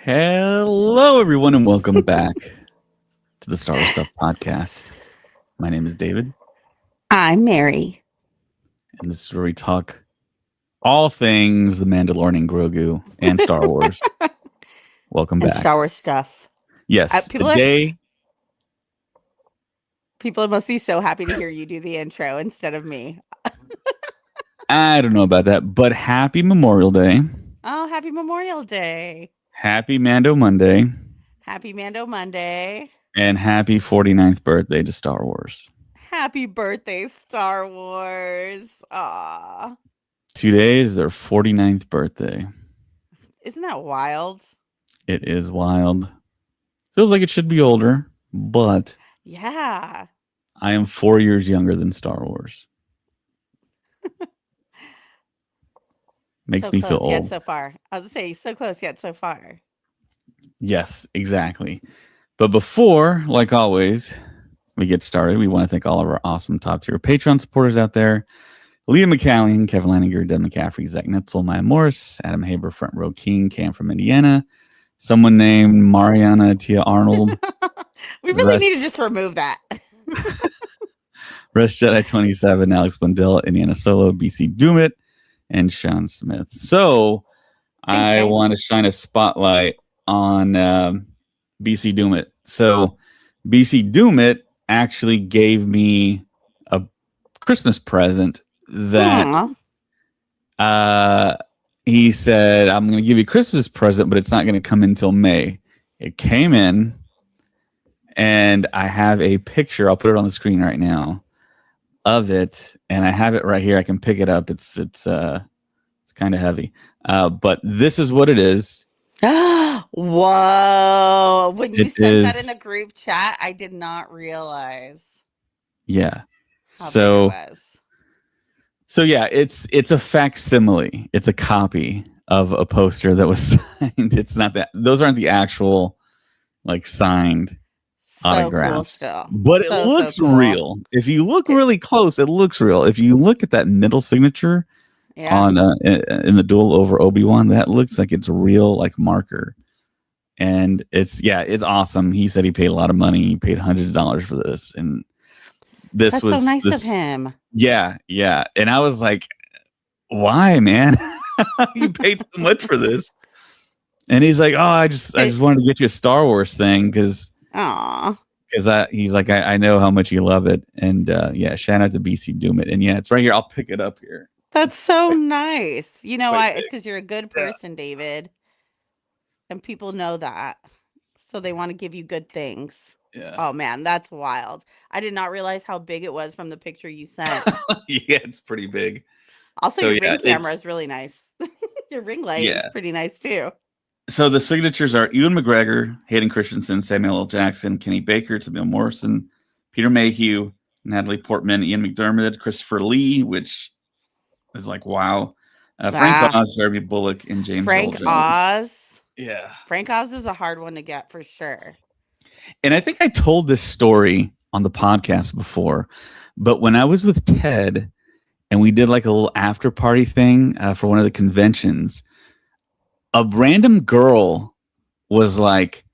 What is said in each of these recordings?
Hello, everyone, and welcome back to the Star Wars Stuff Podcast. My name is David, I'm Mary. and this is where we talk all things The Mandalorian and Grogu and Star Wars. Welcome And back. Star Wars stuff. Yes, today... People must be so happy to hear you do the intro instead of me. I don't know about that, but happy Memorial Day. Oh, happy Memorial Day. Happy Mando Monday. Happy Mando Monday. And happy 49th birthday to Star Wars. Happy birthday, Star Wars. Aw. Today is their 49th birthday. Isn't that wild? It is wild. Feels like it should be older, but... Yeah. I am 4 years younger than Star Wars. Makes me feel old. Yet so far. I was going to say, so close yet so far. Yes, exactly. But before, like always, we get started, we want to thank all of our awesome top-tier Patreon supporters out there. Leah McCallion, Kevin Leininger, Deb McCaffrey, Zach Netzel, Maya Morris, Adam Haber, Front Row King, Cam from Indiana, someone named Mariana Tia Arnold. We really need to just remove that. Rush Jedi 27, Alex Blundell, Indiana Solo, BC Doomit, and Sean Smith. So I want to shine a spotlight on BC Doomit. So BC Doomit actually gave me a Christmas present that he said, I'm going to give you a Christmas present, but it's not going to come until May. It came in, and I have a picture. I'll put it on the screen right now of it, and I have it right here. I can pick it up. It's kind of heavy, but this is what it is. Whoa! When you said that in the group chat, I did not realize. Yeah. So yeah, it's a facsimile. It's a copy of a poster that was signed. It's not that; those aren't the actual like signed autographs, cool but it looks real. If you look really close, it looks real. If you look at that middle signature on in the duel over Obi-Wan, that looks like it's real, like marker. And it's awesome. He said he paid a lot of money. He paid hundreds of dollars for this, and this was so nice of him. Yeah. And I was like, "Why, man? You paid so much for this?" And he's like, "Oh, I just wanted to get you a Star Wars thing because." He's like, I know how much you love it. And shout out to BC Doomit. And it's right here. I'll pick it up here. That's so nice. You know why? It's because you're a good person, David. And people know that. So they want to give you good things. Yeah. Oh, man, that's wild. I did not realize how big it was from the picture you sent. Yeah, it's pretty big. Also, your ring camera is really nice. Your ring light is pretty nice, too. So the signatures are Ewan McGregor, Hayden Christensen, Samuel L. Jackson, Kenny Baker, Tamil Morrison, Peter Mayhew, Natalie Portman, Ian McDermott, Christopher Lee, which is like, wow. Frank Oz, Herbie Bullock, and James Earl Jones. Oz. Yeah. Frank Oz is a hard one to get for sure. And I think I told this story on the podcast before, but when I was with Ted and we did like a little after party thing for one of the conventions, a random girl was like,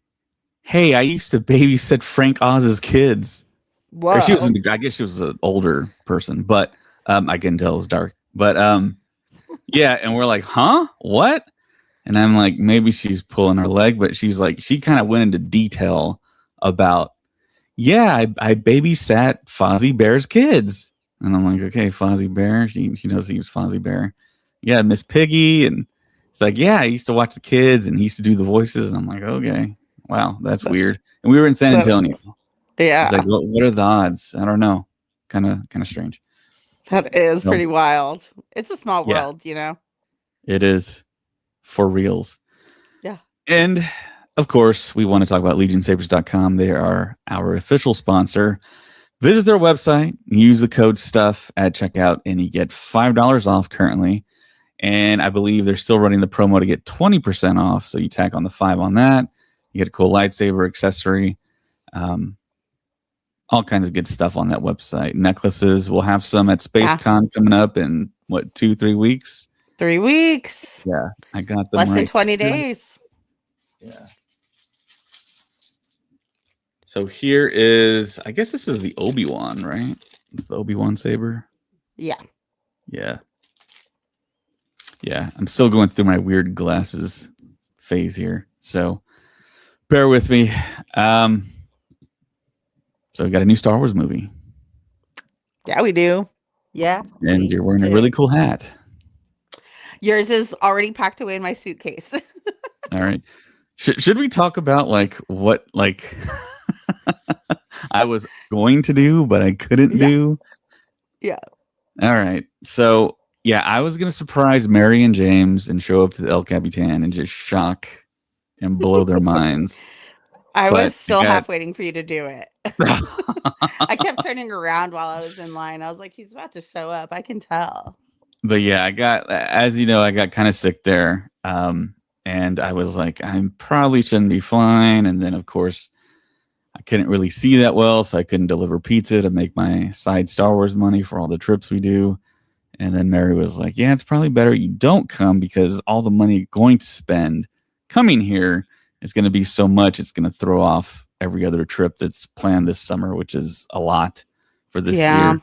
"Hey, I used to babysit Frank Oz's kids." Whoa. Or I guess she was an older person, but I can tell it was dark. But yeah, and we're like, "Huh? What?" And I'm like, maybe she's pulling her leg, but she's like, she kind of went into detail about, I babysat Fozzie Bear's kids. And I'm like, okay, Fozzie Bear. She knows he was Fozzie Bear. Yeah, Miss Piggy. And it's like, I used to watch the kids and he used to do the voices. And I'm like, okay, wow, that's weird. And we were in San Antonio. Yeah. It's like, what are the odds? I don't know. Kind of strange. That is pretty wild. It's a small world, you know? It is. For reals. Yeah. And of course, we want to talk about legionsabers.com. They are our official sponsor. Visit their website, use the code STUFF at checkout, and you get $5 off currently. And I believe they're still running the promo to get 20% off. So you tack on the 5 on that. You get a cool lightsaber accessory. All kinds of good stuff on that website. Necklaces. We'll have some at SpaceCon coming up in 2-3 weeks? 3 weeks. Yeah, I got them less than 20 days. Yeah. So here is, I guess this is the Obi-Wan, right? It's the Obi-Wan saber. Yeah. Yeah. Yeah. I'm still going through my weird glasses phase here. So bear with me. So we got a new Star Wars movie. Yeah, we do. Yeah, And we you're wearing a do. really cool hat. Yours is already packed away in my suitcase. All right. Should we talk about like what like I was going to do but I couldn't Yeah. do? Yeah. All right. So yeah, I was gonna surprise Mary and James and show up to the El Capitan and just shock and blow their minds. I was But still I half waiting for you to do it. I kept turning around while I was in line. I was like, he's about to show up. I can tell. but yeah, I got, as you know, I got kind of sick there. And I was like, I probably shouldn't be flying. And then of course I couldn't really see that well, so I couldn't deliver pizza to make my side Star Wars money for all the trips we do. And then Mary was like, yeah, it's probably better you don't come because all the money you're going to spend coming here is going to be so much, it's going to throw off every other trip that's planned this summer, which is a lot for this Yeah.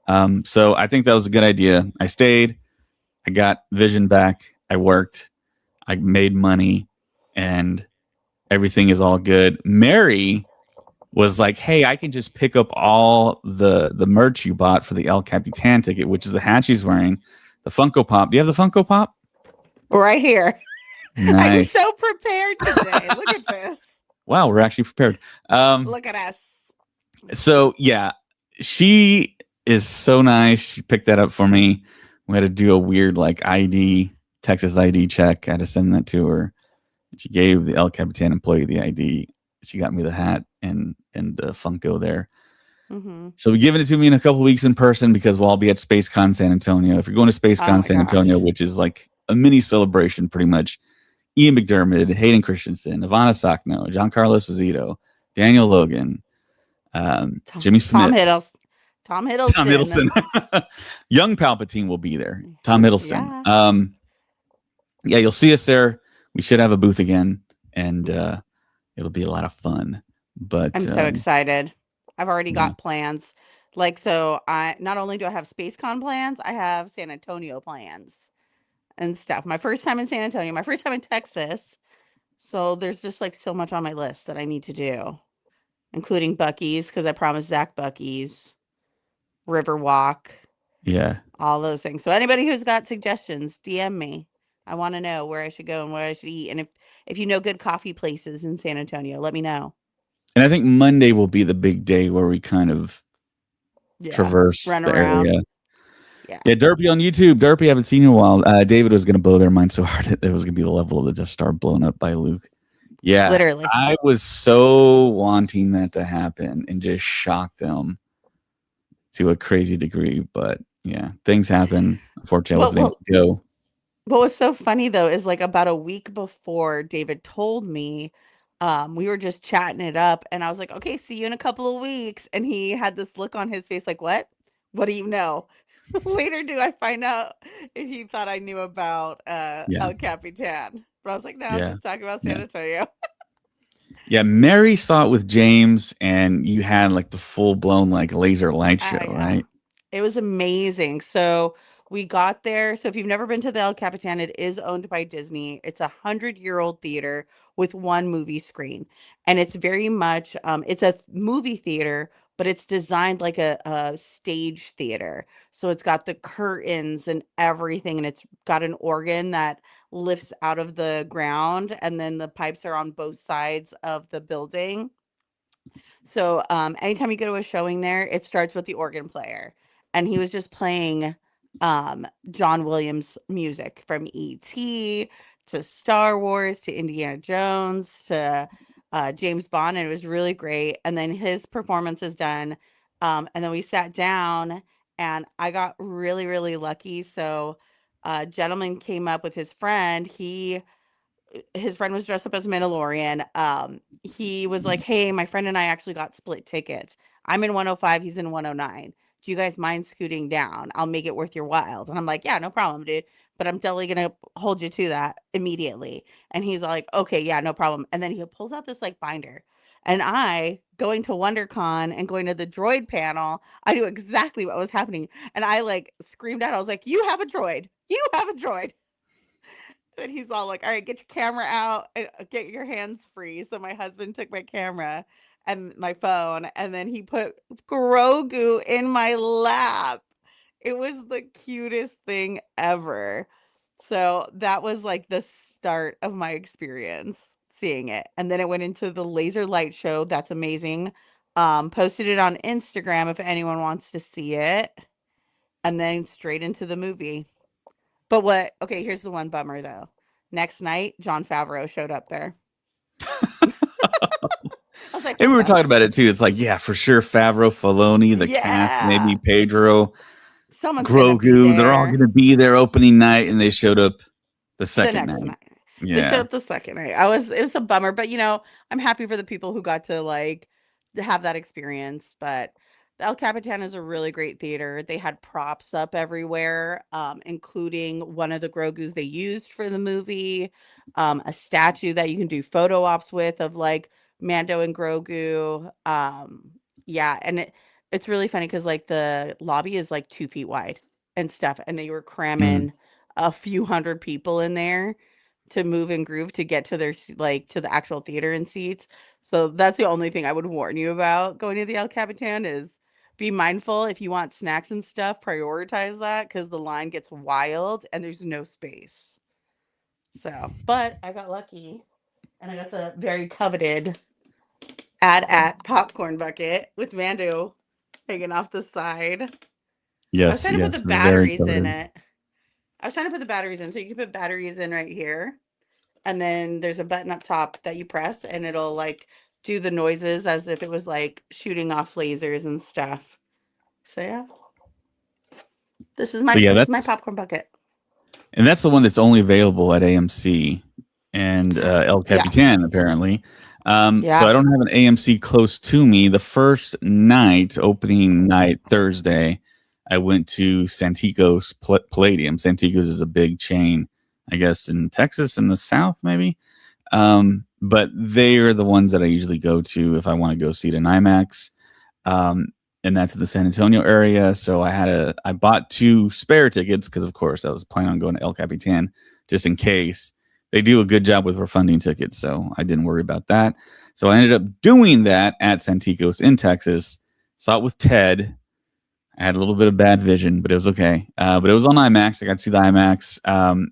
year. So I think that was a good idea. I stayed, I got vision back, I worked, I made money, and everything is all good. Mary was like, "Hey, I can just pick up all the merch you bought for the El Capitan ticket, which is the hat she's wearing, the Funko Pop. Do you have the Funko Pop? Right here. I'm Nice. so prepared today. Look at this. Wow, we're actually prepared. Look at us. So yeah, she is so nice. She picked that up for me. We had to do a weird like ID Texas ID check. I had to send that to her. She gave the El Capitan employee the ID. She got me the hat and the Funko there. Mm-hmm. She'll be giving it to me in a couple weeks in person because we'll all be at SpaceCon San Antonio. If you're going to Oh SpaceCon my San Antonio, gosh. which is like a mini celebration, pretty much, Ian McDermott, Hayden Christensen, Ivana Sacno, Giancarlo Esposito, Daniel Logan, Jimmy Tom Smits, Hiddleston. Tom Tom Hiddleston. Hiddleston, young Palpatine will be there. Tom Hiddleston. Yeah. Yeah, you'll see us there. We should have a booth again, and it'll be a lot of fun. But I'm so excited. I've already yeah. got plans. Like, so I not only do I have SpaceCon plans, I have San Antonio plans and stuff. My first time in San Antonio, my first time in Texas. So there's just like so much on my list that I need to do, including Buc-ee's because I promised Zach Buc-ee's, Riverwalk, Yeah. all those things. So anybody who's got suggestions, DM me. I want to know where I should go and where I should eat. And if you know good coffee places in San Antonio, let me know. And I think Monday will be the big day where we kind of Yeah. traverse Run the around. area. Yeah. Yeah, Derpy on YouTube. Derpy, I haven't seen you in a while. David was going to blow their mind so hard it was going to be the level of the Death Star blown up by Luke. Yeah. Literally. I was so wanting that to happen and just shock them to a crazy degree. But yeah, things happen. Unfortunately, I wasn't able to go. What was so funny though is like about a week before David told me, we were just chatting it up and I was like, okay, see you in a couple of weeks. And he had this look on his face like, what? What do you know? Later do I find out if he thought I knew about Yeah. El Capitan. But I was like, no, I'm Yeah. just talking about San Yeah. Antonio. Yeah, Mary saw it with James, and you had like the full blown like laser light show, Yeah. right? It was amazing. So we got there. So if you've never been to the El Capitan, it is owned by Disney. It's a 100-year-old theater with one movie screen. And it's very much it's a movie theater, but it's designed like a stage theater. So it's got the curtains and everything, and it's got an organ that lifts out of the ground, and then the pipes are on both sides of the building. So, anytime you go to a showing there, it starts with the organ player, and he was just playing John Williams music from E.T. to Star Wars to Indiana Jones to James Bond, and it was really great. And then his performance is done, and then we sat down, and I got really, really lucky. So, a gentleman came up with his friend was dressed up as Mandalorian. He was like, "Hey, my friend and I actually got split tickets. I'm in 105, he's in 109. Do you guys mind scooting down? I'll make it worth your while." And I'm like, "Yeah, no problem, dude." but I'm definitely gonna hold you to that immediately. And he's like, okay, yeah, no problem. And then he pulls out this like binder. And I, going to WonderCon and going to the droid panel, I knew exactly what was happening. And I like screamed out, I was like, you have a droid. You have a droid. And he's all like, all right, get your camera out and get your hands free. So my husband took my camera and my phone, and then he put Grogu in my lap. It was the cutest thing ever. So that was like the start of my experience seeing it. And then it went into the laser light show. That's amazing. Posted it on Instagram if anyone wants to see it. And then straight into the movie. But what okay, here's the one bummer though. Next night, Jon Favreau showed up there. I was like, And "What we were the?" talking about it too. It's like, yeah, for sure, Favreau, Filoni, the cast, maybe Yeah. Pedro, Someone's gonna be Grogu, they're all going there to be there opening night, and they showed up the the second next night. night. They showed Yeah. up the second night. It was a bummer, but, I'm happy for the people who got to, like, to have that experience, but the El Capitan is a really great theater. They had props up everywhere, including one of the Grogus they used for the movie, a statue that you can do photo ops with of, like, Mando and Grogu, yeah, and it's really funny because like, the lobby is, like, 2 feet wide and stuff, and they were Mm. cramming a few hundred people in there to move and groove to get to like, to the actual theater and seats. So that's the only thing I would warn you about going to the El Capitan is be mindful if you want snacks and stuff, prioritize that because the line gets wild and there's no space. So, but I got lucky and I got the very coveted at popcorn bucket with Mando hanging off the side. I was Yes, trying to put the yes, very batteries in coveted. it. I was trying to put the batteries in, so you can put batteries in right here, and then there's a button up top that you press, and it'll like do the noises as if it was like shooting off lasers and stuff. So yeah, So yeah, this is my that's popcorn bucket. and that's the one that's only available at AMC and El Yeah, Capitan apparently. So yeah. I don't have an AMC close to me. The first night, opening night, Thursday, I went to Santikos Palladium. Santikos is a big chain, I guess, in Texas in the South, maybe. But they are the ones that I usually go to if I want to go see it in IMAX. Um, and that's in the San Antonio area. So I bought two spare tickets because, of course, I was planning on going to El Capitan just in case. They do a good job with refunding tickets, so I didn't worry about that. So I ended up doing that at Santikos in Texas. Saw it with Ted. I had a little bit of bad vision, but it was okay. But it was on IMAX. I got to see the IMAX,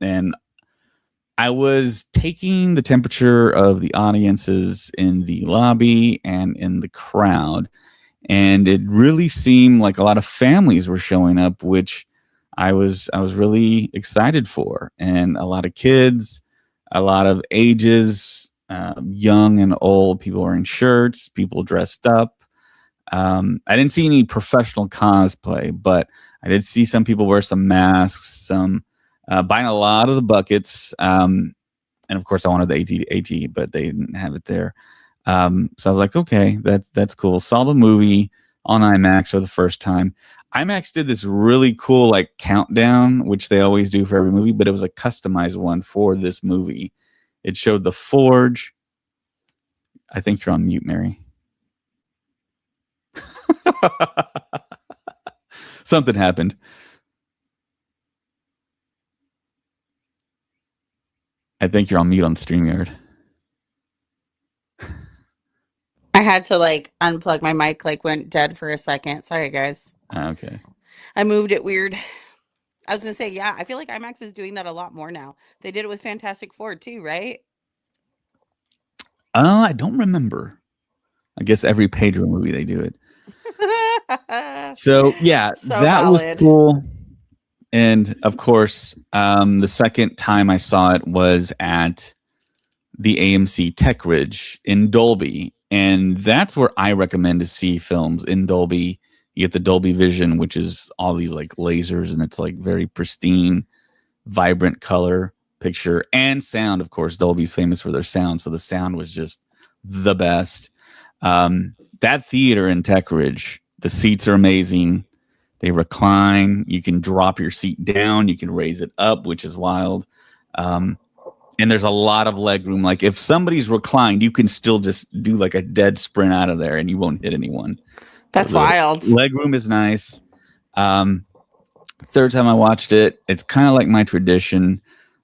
and I was taking the temperature of the audiences in the lobby and in the crowd, and it really seemed like a lot of families were showing up, which I was really excited for, and a lot of kids, a lot of ages, young and old. People wearing shirts, people dressed up. I didn't see any professional cosplay, but I did see some people wear some masks, some buying a lot of the buckets. And of course, I wanted the AT, but they didn't have it there. So I was like, okay, that's cool. Saw the movie on IMAX for the first time. IMAX did this really cool like countdown, which they always do for every movie, but it was a customized one for this movie. It showed the Forge. I think you're on mute, Mary. Something happened. I think you're on mute on StreamYard. I had to like unplug my mic, like went dead for a second. Sorry, guys. Okay. I moved it weird. I was gonna say, yeah, I feel like IMAX is doing that a lot more now. They did it with Fantastic Four too, right? I don't remember. I guess every Pedro movie they do it. So yeah, So that was valid. cool. And of course, the second time I saw it was at the AMC Tech Ridge in Dolby. And that's where I recommend to see films in Dolby. You get the Dolby Vision, which is all these like lasers and it's like very pristine, vibrant color picture and sound. Of course, Dolby's famous for their sound. So the sound was just the best. That theater in Tech Ridge, the seats are amazing. They recline. You can drop your seat down. You can raise it up, which is wild. Um, and there's a lot of leg room. Like if somebody's reclined, you can still just do like a dead sprint out of there, and you won't hit anyone. So That's the wild. leg room is nice. Um, Third time I watched it, it's kind of like my tradition.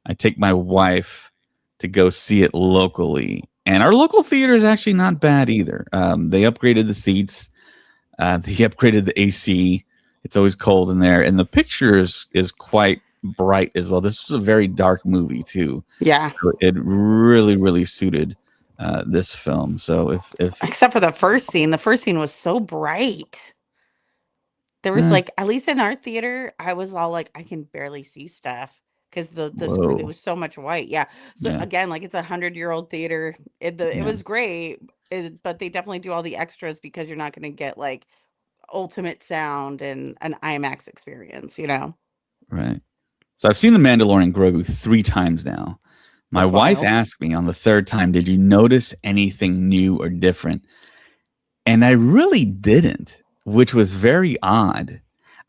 I take my wife to go see it locally, and our local theater is actually not bad either. They upgraded the seats. They upgraded the AC. It's always cold in there, and the picture is quite bright as well. This was a very dark movie too, Yeah. so it really suited this film. So if Except for the first scene. The first scene was so bright. There was eh, like, at least in our theater, I was all like, I can barely see stuff because the screen there whoa, was so much white. Yeah. So yeah, again, like it's a 100-year-old theater. It yeah, was great, but they definitely do all the extras because you're not going to get like ultimate sound and an IMAX experience. right. So I've seen the Mandalorian Grogu 3 times now. My That's wife wild. asked me on the third time, "Did you notice anything new or different?" And I really didn't, which was very odd.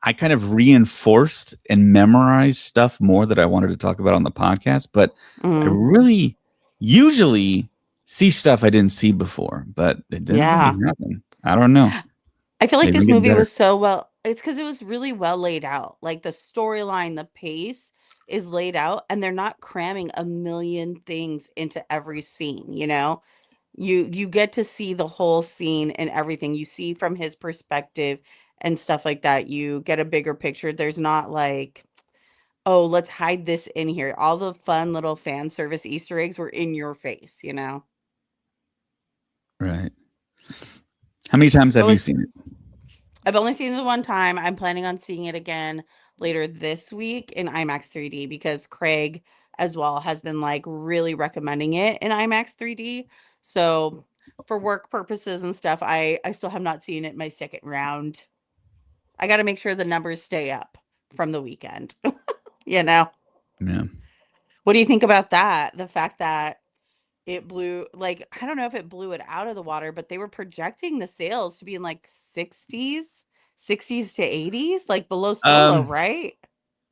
I kind of reinforced and memorized stuff more that I wanted to talk about on the podcast, but I Mhm. really usually see stuff I didn't see before, but it didn't really Yeah. happen. I don't know. I feel like Maybe this it gets movie better. was so well it's because it was really well laid out. Like, the storyline, the pace is laid out, and they're not cramming a million things into every scene, you know? You get to see the whole scene and everything. You see from his perspective and stuff like that. You get a bigger picture. There's not like, "Oh, let's hide this in here." All the fun little fan service Easter eggs were in your face, you know? Right. How many times It have you was seen it? I've only seen it one time. I'm planning on seeing it again later this week in IMAX 3D because Craig as well has been like really recommending it in IMAX 3D. So for work purposes and stuff, I still have not seen it my second round. I got to make sure the numbers stay up from the weekend, you know. Yeah. What do you think about that? The fact that it blew like I don't know if it blew it out of the water, but they were projecting the sales to be in like 60s to 80s, like below Solo, Um, right?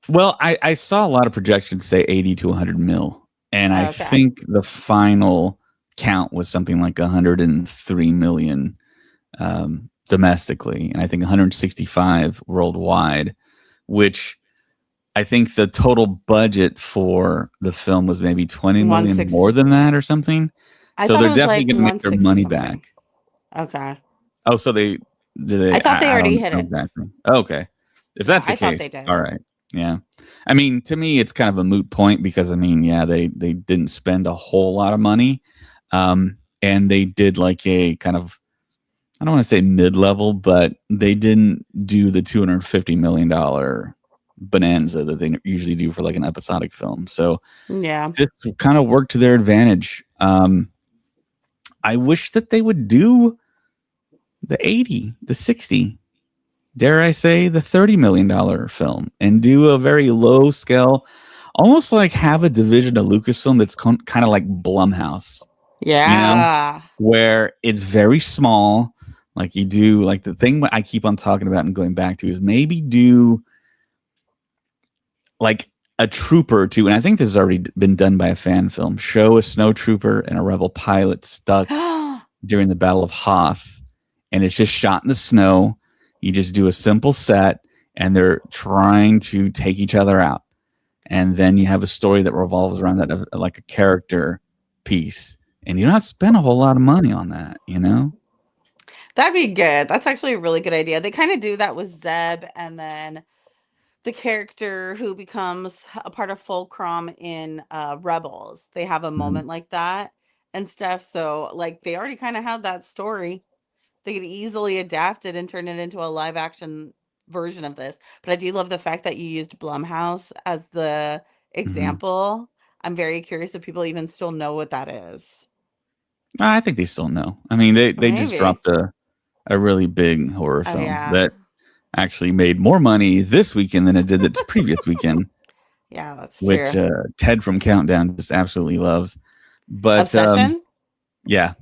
well, I saw a lot of projections say 80 to 100 mil, and I Okay. think the final count was something like 103 million domestically, and I think 165 worldwide, which I think the total budget for the film was maybe 20 million more 16 than that or something. I So thought it they're was definitely like going to make their 160 money something. back. Okay. Oh, so they do I they? thought they I already don't hit know it. exactly. Okay, if Yeah, that's the I thought they case, did. all right. Yeah, I mean, to me, it's kind of a moot point because I mean, yeah, they didn't spend a whole lot of money, and they did like a kind of I don't want to say mid level, but they didn't do the $250 million bonanza that they usually do for like an episodic film. So Yeah. this kind of worked to their advantage. I wish that they would do the 80, the 60, dare I say, the $30 million film and do a very low scale, almost like have a division of Lucasfilm that's kind of like Blumhouse, you know, Yeah. where it's very small. Like you do, like the thing I keep on talking about and going back to is maybe do like a trooper or two. And I think this has already been done by a fan film. Show a snow trooper and a rebel pilot stuck during the Battle of Hoth, and it's just shot in the snow. You just do a simple set, and they're trying to take each other out, and then you have a story that revolves around that, like a character piece, and you don't have to spend a whole lot of money on that, you know? That'd be good. That's actually a really good idea. They kind of do that with Zeb and then the character who becomes a part of Fulcrum in Rebels. They have a Mhm. moment like that and stuff. So like they already kind of have that story. They could easily adapt it and turn it into a live action version of this. But I do love the fact that you used Blumhouse as the Mhm. example. I'm very curious if people even still know what that is. I think they still know. I mean, they just Maybe. dropped a really big horror Oh film yeah. that actually made more money this weekend than it did its previous weekend, Yeah, that's which true. Ted from Countdown just absolutely loves. But Obsession? yeah,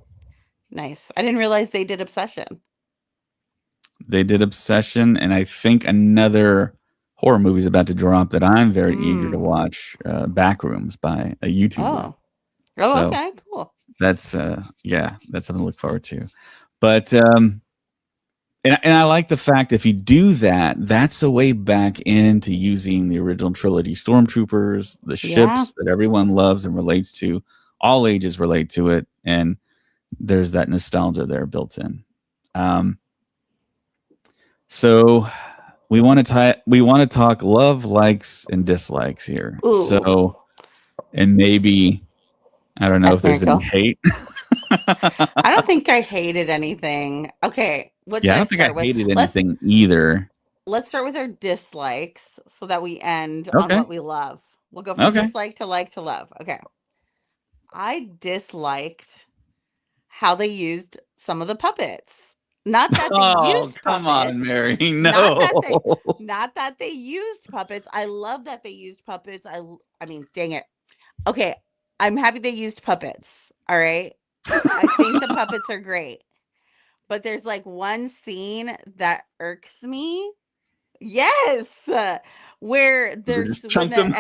Nice. I didn't realize they did Obsession. They did Obsession, and I think another horror movie is about to drop that I'm very eager to Mm. watch. Backrooms by a YouTuber. Oh. Oh, So okay, cool. that's yeah, that's something to look forward to. But and I like the fact if you do that, that's a way back into using the original trilogy stormtroopers, the Yeah. ships that everyone loves and relates to. All ages relate to it, and there's that nostalgia there built in. Um, so we want to talk love, likes, and dislikes here. Ooh. So and maybe I don't know if there's any Ethnical. hate. I don't think I hated anything. Okay, what Yeah, should I I don't think I start with? hated Let's anything either. let's start with our dislikes so that we end on Okay. what we love. We'll go from Okay. dislike to like to love. Okay. I disliked how they used some of the puppets. Not that they Oh, used come on, puppets. Mary. Not No. that they not that they used puppets. I love that they used puppets. I mean, dang it. Okay, I'm happy they used puppets. All right. I think the puppets are great. But there's like one scene that irks me. Yes. Where They there's just when chunked them.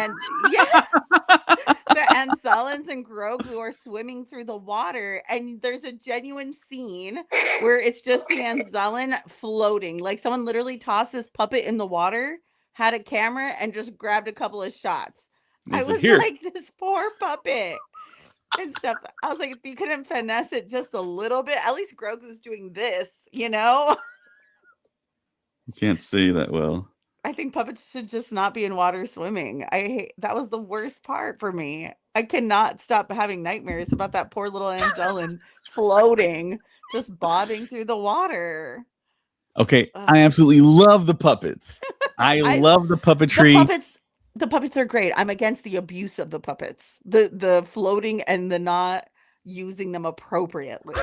yes, the Anzellans and Grogu are swimming through the water, and there's a genuine scene where it's just the Anzellan floating. Like someone literally tossed this puppet in the water, had a camera, and just grabbed a couple of shots. They I said, was "Here, like, this poor puppet and stuff. I was like, if you couldn't finesse it just a little bit, at least Grogu's doing this, you know? you can't see that well." I think puppets should just not be in water swimming. I hate that was the worst part for me. I cannot stop having nightmares about that poor little Anzellan floating, just bobbing through the water. Okay, Ugh. I absolutely love the puppets. I I love the the puppetry. puppets the puppets are great. I'm against the abuse of the puppets. The floating and the not using them appropriately.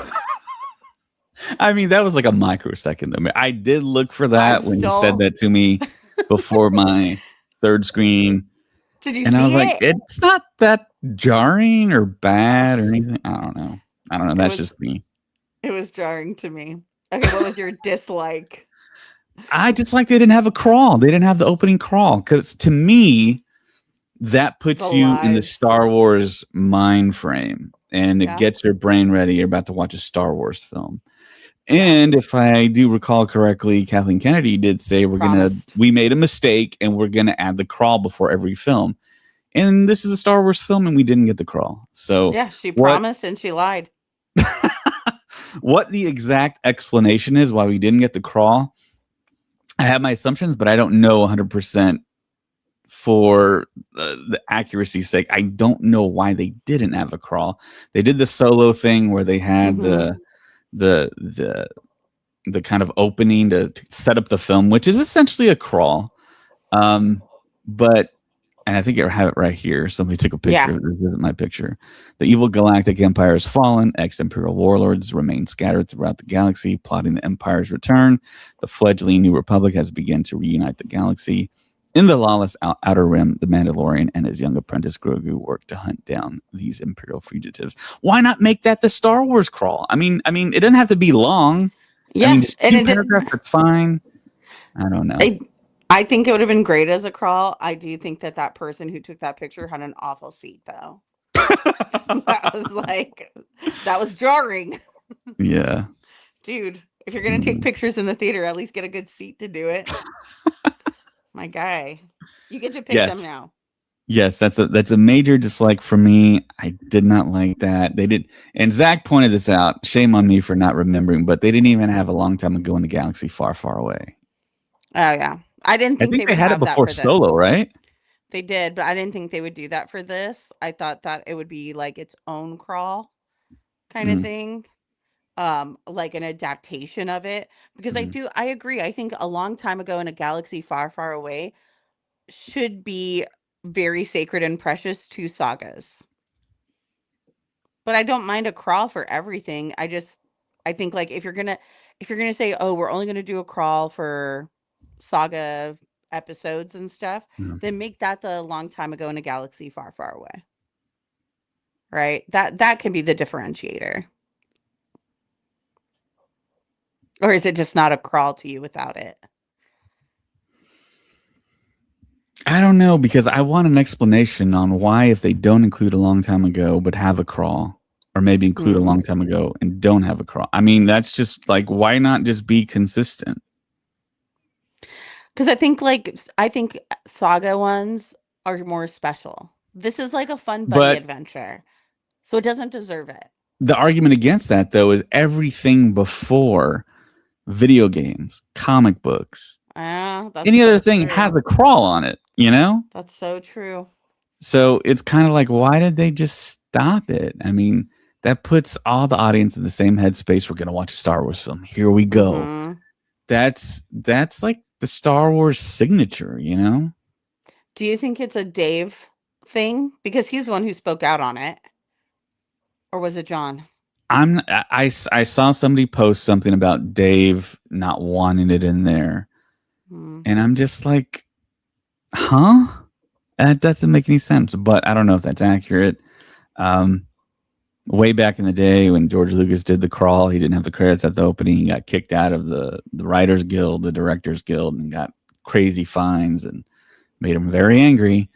I mean, that was like a microsecond. I mean, I did look for I'm that when you said still that to me before my third screen, Did you and I was see like, it? it's not that jarring or bad or anything. I don't know. I don't know. It That's was just me. it was jarring to me. Okay, what was your dislike? I just like they didn't have a crawl. They didn't have the opening crawl because to me, that The puts you in the lives. Star Wars mind frame and it Yeah. gets your brain ready. You're about to watch a Star Wars film. Yeah. And if I do recall correctly, Kathleen Kennedy did say Promised. we made a mistake and we're gonna add the crawl before every film. And this is a Star Wars film and we didn't get the crawl. So Yeah, she what promised and she lied. what the exact explanation is why we didn't get the crawl, I have my assumptions, but I don't know 100% for the accuracy's sake. I don't know why they didn't have a crawl. They did the solo thing where they had Mhm. the the the kind of opening to set up the film, which is essentially a crawl. But and I think I have it right here. Somebody took a Yeah. picture. This isn't my picture. The evil galactic empire has fallen. Ex-imperial warlords remain scattered throughout the galaxy, plotting the empire's return. The fledgling new republic has begun to reunite the galaxy. In the lawless outer rim, the Mandalorian and his young apprentice Grogu work to hunt down these imperial fugitives. Why not make that the Star Wars crawl? It doesn't have to be long. I mean, Yeah, just and two it did paragraphs. That's fine. I don't know. I think it would have been great as a crawl. I do think that that person who took that picture had an awful seat though. That was like that was jarring. Yeah. Dude, if you're going to take Mm. pictures in the theater, at least get a good seat to do it. My guy. You get to pick them Yes. now. Yes, that's a major dislike for me. I did not like that. They did, and Zach pointed this out. Shame on me for not remembering, but they didn't even have a long time ago in the galaxy far, far away. Oh yeah. I didn't I think think they they would had it have that before for this. Solo, right? They did, but I didn't think they would do that for this. I thought that it would be like its own crawl kind of Mm, thing. Like an adaptation of it because mm, I agree. I think a long time ago in a galaxy far, far away should be very sacred and precious to sagas. But I don't mind a crawl for everything. I think like if you're gonna say, oh, we're only gonna do a crawl for saga episodes and stuff, mm. then make that the long time ago in a galaxy far, far away. Right? That can be the differentiator. Or is it just not a crawl to you without it? I don't know because I want an explanation on why if they don't include a long time ago but have a crawl, or maybe include a long Mm. time ago and don't have a crawl. I mean, that's just like why not just be consistent? 'Cause I think saga ones are more special. This is like a fun buddy But adventure, so it doesn't deserve it. the argument against that though is everything before video games, comic books, Ah, that's any other so thing has true. a crawl on it, you know? That's so true. So it's kind of like, why did they just stop it? I mean, that puts all the audience in the same headspace. We're gonna watch a Star Wars film. Here we go. Mhm. That's like the Star Wars signature, you know? Do you think it's a Dave thing? Because he's the one who spoke out on it. Or was it John? I saw somebody post something about Dave not wanting it in there, Mm. and I'm just like, huh? That doesn't make any sense. But I don't know if that's accurate. Um, Way back in the day when George Lucas did the crawl, he didn't have the credits at the opening. He got kicked out of the Writers Guild, the Directors Guild, and got crazy fines and made him very angry.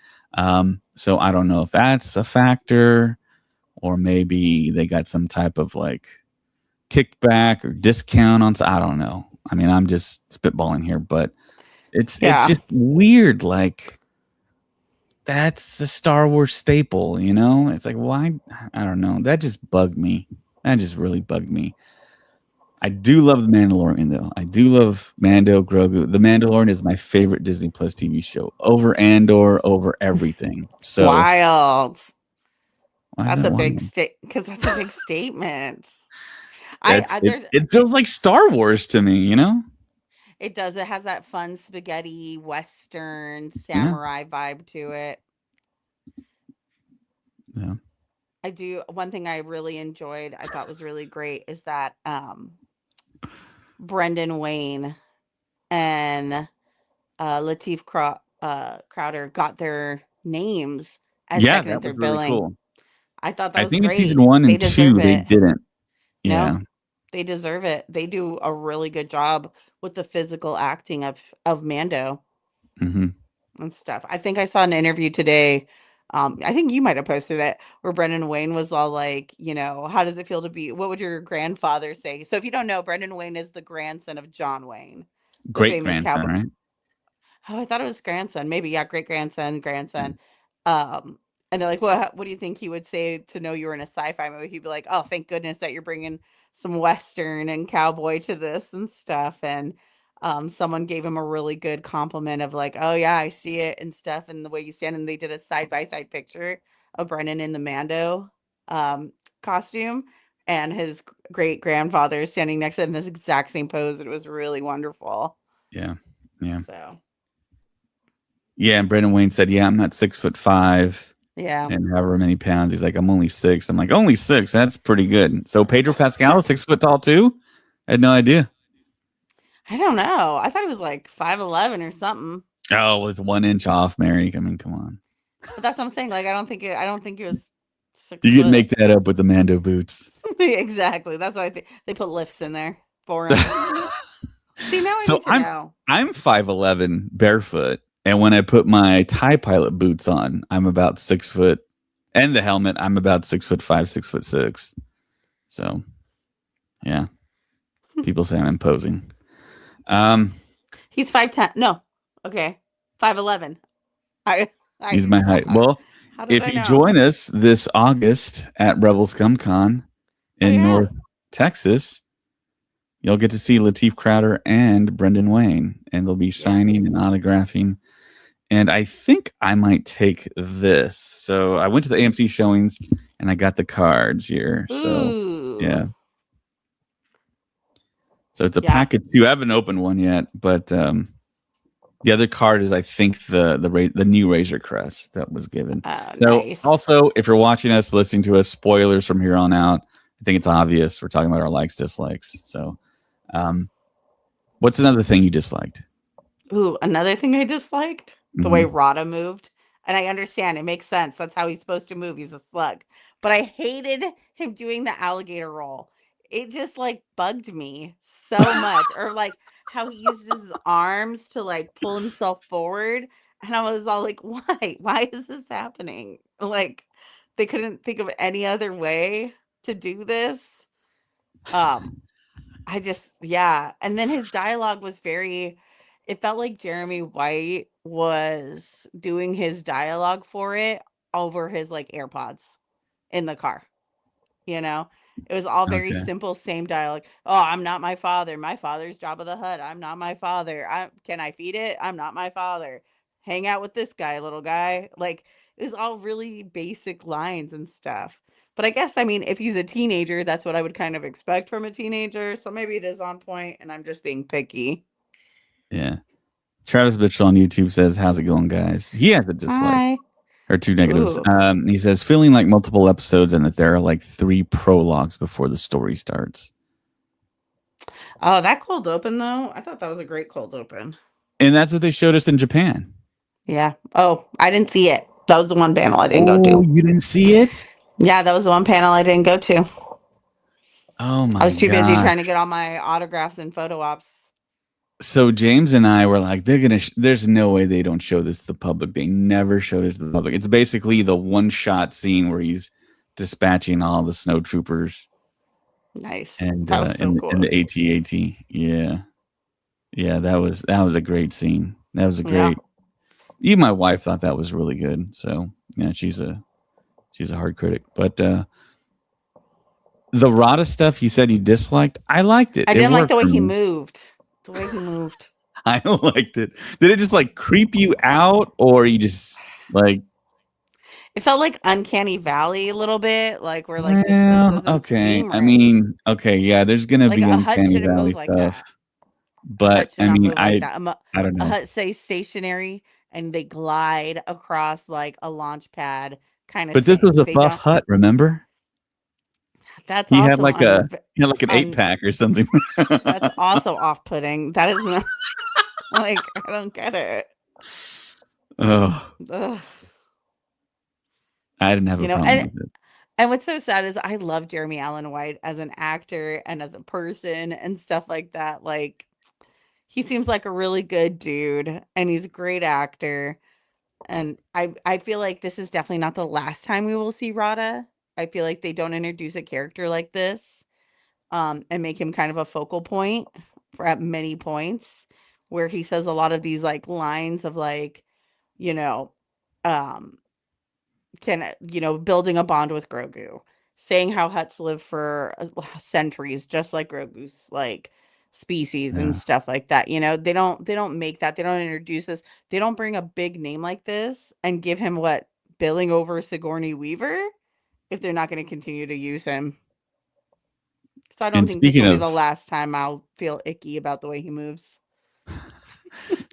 So I don't know if that's a factor, or maybe they got some type of like kickback or discount on. I don't know. I mean, I'm just spitballing here, but it's Yeah. just weird. Like that's a Star Wars staple, you know? It's like, why? I don't know. That just bugged me. That just really bugged me. I do love The Mandalorian, though. I do love Mando Grogu. The Mandalorian is my favorite Disney Plus TV show over Andor, over everything. So, Wild. why is That's that a big wild? state because that's a big statement. That's I it. there's It feels like Star Wars to me, you know? it does. It has that fun spaghetti western Yeah. samurai vibe to it. Yeah. I do one thing I really enjoyed, I thought was really great is that Brendan Wayne and Crowder got their names as Yeah, second and that was third really billing. cool. I thought that I was think in season great. one They and deserve two, they it. didn't. No, Yeah. they deserve it. They do a really good job with the physical acting of Mando Hmm. and stuff. I think I saw an interview today. I think you might have posted it where Brendan Wayne was all like, how does it feel to be? What would your grandfather say? So if you don't know, Brendan Wayne is the grandson of John Wayne, the Great famous grandson, cowboy. right? Oh, I thought it was grandson. Maybe, yeah, great-grandson, Yeah. grandson. Um, and they're like, "Well, what do you think he would say to know you were in a sci-fi movie?" He'd be like, "Oh, thank goodness that you're bringing some western and cowboy to this and stuff." And someone gave him a really good compliment of like, "Oh yeah, I see it and stuff." And the way you stand, and they did a side-by-side picture of Brennan in the Mando um, costume, and his great grandfather standing next to him in this exact same pose. It was really wonderful. Yeah. Yeah. So Yeah. And Brendan Wayne said, "Yeah, I'm not 6'5" yeah. and however many pounds." He's like, "I'm only six." I'm like, "Only six? That's pretty good." So Pedro Pascal is 6 foot tall too. I had no idea. I don't know. I thought it was like 5'11" or something. Oh, it was 1 inch off, Mary. I mean, come on. But that's what I'm saying. Like I don't think it was six You could foot. make that up with the Mando boots. Exactly. That's why they put lifts in there for him. See, now I So need to know. I'm 5'11" barefoot, and when I put my Tie Pilot boots on, I'm about 6 foot, and the helmet, I'm about 6'5", 6'6". So yeah, people say I'm imposing. Um, He's 5'10". No. Okay. 5'11". I he's my height. Well, how did if I you know? join us this August at Rebels Come Con Oh in yeah. North Texas, you'll get to see Lateef Crowder and Brendan Wayne, and they'll be Yeah. signing and autographing. And I think I might take this. So I went to the AMC showings and I got the cards here. So Ooh. yeah. So it's a Yeah. pack of two. I haven't opened one yet, but the other card is I think the new Razor Crest that was given. So Nice. also, if you're watching us, listening to us, spoilers from here on out. I think it's obvious we're talking about our likes, dislikes. So, what's another thing you disliked? Ooh, another thing I disliked, the way Mm-hmm. Rada moved. And I understand, it makes sense. That's how he's supposed to move. He's a slug. But I hated him doing the alligator roll. it just like bugged me so much. Or like how he uses his arms to like pull himself forward. And I was all like, why? Why is this happening? Like they couldn't think of any other way to do this. Um, I just yeah. And then his dialogue was very it felt like Jeremy White was doing his dialogue for it over his like AirPods in the car. You know? It was all very Okay. simple, same dialogue. "Oh, I'm not my father. My father's Jabba the Hutt. I'm not my father. Can I feed it? I'm not my father. Hang out with this guy, little guy." Like, it was all really basic lines and stuff. But I guess, I mean, if he's a teenager, that's what I would kind of expect from a teenager, so maybe it is on point, and I'm just being picky. Yeah. Travis Mitchell on YouTube says, "How's it going, guys?" He has a dislike Hi. or two negatives. Ooh. He says, "Feeling like multiple episodes and that there are like 3 prologues before the story starts." Oh, that cold open, though? I thought that was a great cold open. And that's what they showed us in Japan. Yeah. Oh, I didn't see it. That was the one panel I didn't go Oh, to. you didn't see it? Yeah, that was the one panel I didn't go to. Oh I my was too busy god. trying to get all my autographs and photo ops. So James and I were like, they're gonna. There's no way they don't show this to the public. They never showed it to the public. It's basically the one shot scene where he's dispatching all the snow troopers Nice. and That was so in cool. the AT-AT. Yeah, yeah, that was a great scene. That was a Yeah. great. Even my wife thought that was really good. So yeah, she's a hard critic. But the Rada stuff he said he disliked, I liked it. I It didn't like worked the way for he me. moved. The way he moved. I liked it. Did it just like creep you out, or you just like? It felt like Uncanny Valley a little bit, like we're like, this just Well, doesn't okay. seem I right. mean, okay, yeah, there's gonna Like be a hut uncanny shouldn't valley move like stuff, that. A but hut should I not mean, move like I that. I don't A know. hut stays stationary and they glide across like a launch pad kind of But this was thing. a They buff don't. hut, remember? That's He had also like an eight un pack or something. that's also off-putting. That is not like I don't get it. Oh, Ugh. I didn't have a You know, problem with it. and what's so sad is I love Jeremy Allen White as an actor and as a person and stuff like that. Like he seems like a really good dude and he's a great actor. And I feel like this is definitely not the last time we will see Rada. I feel like they don't introduce a character like this and make him kind of a focal point for at many points where he says a lot of these like lines of like, you know, um building a bond with Grogu, saying how Hutts live for centuries, just like Grogu's like species and Yeah. stuff like that. They don't make that. They don't introduce this. They don't bring a big name like this and give him what billing over Sigourney Weaver if they're not going to continue to use him. So I don't And think this will be the last time I'll feel icky about the way he moves.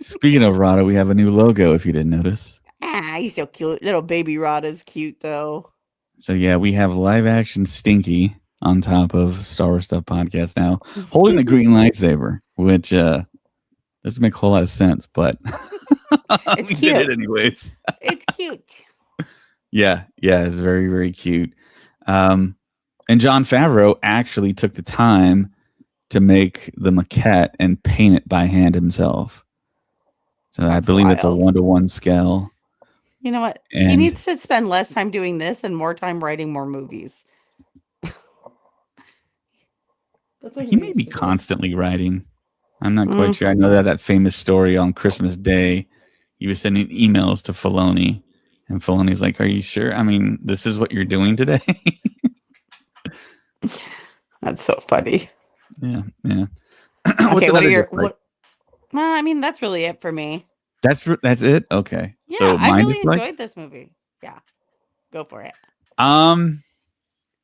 speaking of Rada, we have a new logo. If you didn't notice, Ah, he's so cute. Little baby Rada's cute though. so yeah, we have live action Stinky on top of Star Wars Stuff podcast now, holding the green lightsaber, which doesn't make a whole lot of sense, but It's we did it cute. anyways. It's cute. Yeah, yeah, it's very, very cute. Um, and John Favreau actually took the time to make the maquette and paint it by hand himself. So I That's believe it's a wild. 1-to-1 scale. You know what? He And needs to spend less time doing this and more time writing more movies. That's what he he may needs be to do. constantly writing. I'm not quite Mm, sure. I know that famous story on Christmas Day, he was sending emails to Filoni, and Filoni's like, "Are you sure? I mean, this is what you're doing today?" that's so funny. Yeah, yeah. What's Okay, what are another your dislike? what? Well, I mean, that's really it for me. That's it. Okay, Yeah, so I my really dislike. enjoyed this movie. Yeah, go for it. Um,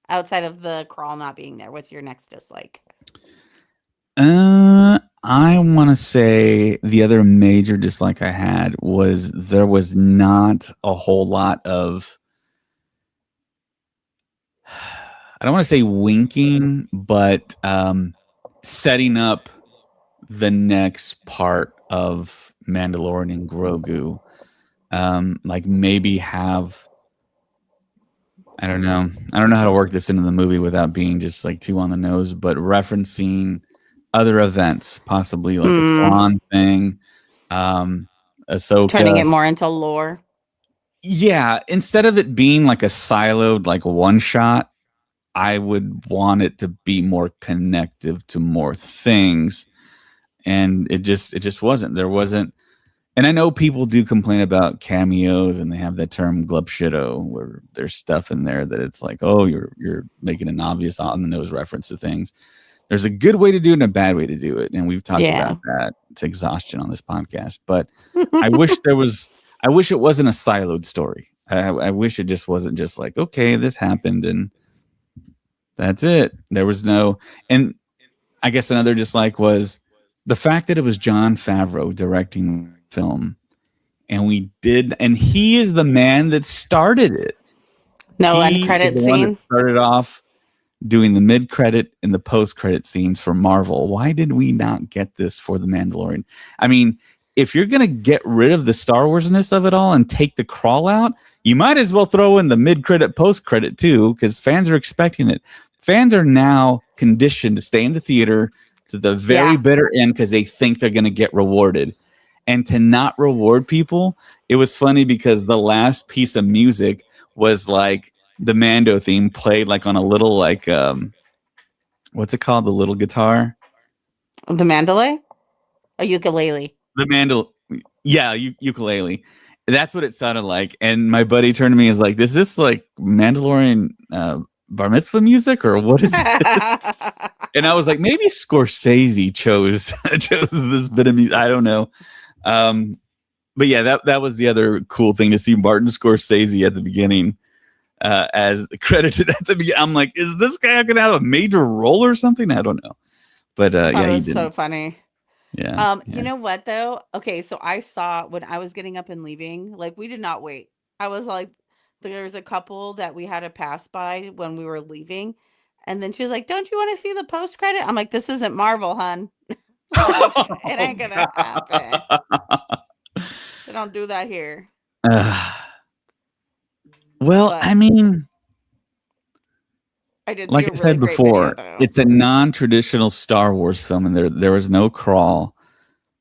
Outside of the crawl not being there, what's your next dislike? I want to say the other major dislike I had was there was not a whole lot of, I don't want to say winking, but setting up the next part of Mandalorian and Grogu. Like maybe have I don't know. I don't know how to work this into the movie without being just like too on the nose, but referencing other events, possibly like a Mm, Thrawn thing, um, turning it Ahsoka. more into lore. Yeah, instead of it being like a siloed, like one shot, I would want it to be more connective to more things, and it just wasn't. There wasn't. And I know people do complain about cameos, and they have that term "glupshido," where there's stuff in there that it's like, oh, you're making an obvious on the nose reference to things. There's a good way to do it and a bad way to do it, and we've talked Yeah. about that to exhaustion on this podcast. But I wish there was. I wish it wasn't a siloed story. I wish it just wasn't just like, okay, this happened and that's it. There was no, and I guess another dislike was the fact that it was John Favreau directing the film, and and he is the man that started it. No end He is credit the one that scene. started off doing the mid credit and the post credit scenes for Marvel. Why did we not get this for The Mandalorian? I mean, if you're going to get rid of the Star Warsness of it all and take the crawl out, you might as well throw in the mid credit, post credit too, because fans are expecting it. Fans are now conditioned to stay in the theater to the very Yeah. bitter end because they think they're going to get rewarded. And to not reward people, it was funny because the last piece of music was like the Mando theme played like on a little like what's it called? The little guitar? The Mandalay? A ukulele. The Mando yeah, ukulele. That's what it sounded like. And my buddy turned to me and was like, "Is this like Mandalorian bar mitzvah music or what is this?" And I was like, maybe Scorsese chose this bit of music. I don't know. Um, but yeah, that was the other cool thing to see Martin Scorsese at the beginning as credited at the beginning. I'm like, is this guy going to have a major role or something? I don't know. But Thought yeah, it he was so didn't. funny. Yeah, You yeah. know what though? Okay, so I saw when I was getting up and leaving, like we did not wait. I was like, there was a couple that we had to pass by when we were leaving, and then she was like, "Don't you want to see the post credit?" I'm like, "This isn't Marvel, hun. Like, it Oh ain't gonna happen. God. They don't do that here." Uh, well, I But mean, I did see like a I really said great video before, though. it's a non-traditional Star Wars film, and there was no crawl.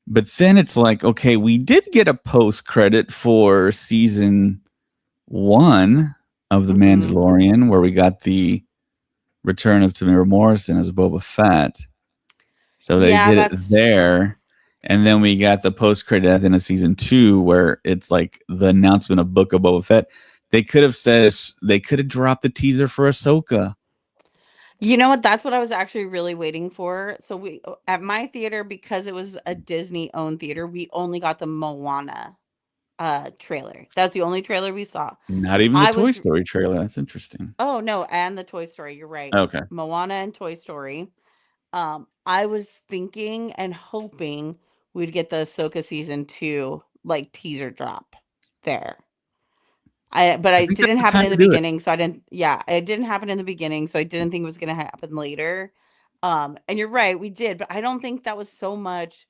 But then it's like, okay, we did get a post credit for season one of The Hmm. Mandalorian, where we got the return of Tamara Morrison as Boba Fett. So they Yeah, did it that's true. there. And then we got the post credit at the end of season two, where it's like the announcement of Book of Boba Fett. They could have said they could have dropped the teaser for Ahsoka. You know what? That's what I was actually really waiting for. So we at my theater, because it was a Disney owned theater, we only got the Moana trailer. That's the only trailer we saw. Not even the I Toy was Story trailer. That's interesting. Oh no, and the Toy Story, you're right. Okay. Moana and Toy Story. I was thinking and hoping we'd get the Ahsoka season 2 like teaser drop there. But I I think that's didn't the happen time in to the do it. beginning, so I didn't yeah, it didn't happen in the beginning, so I didn't think it was gonna happen later. And you're right, we did, but I don't think that was so much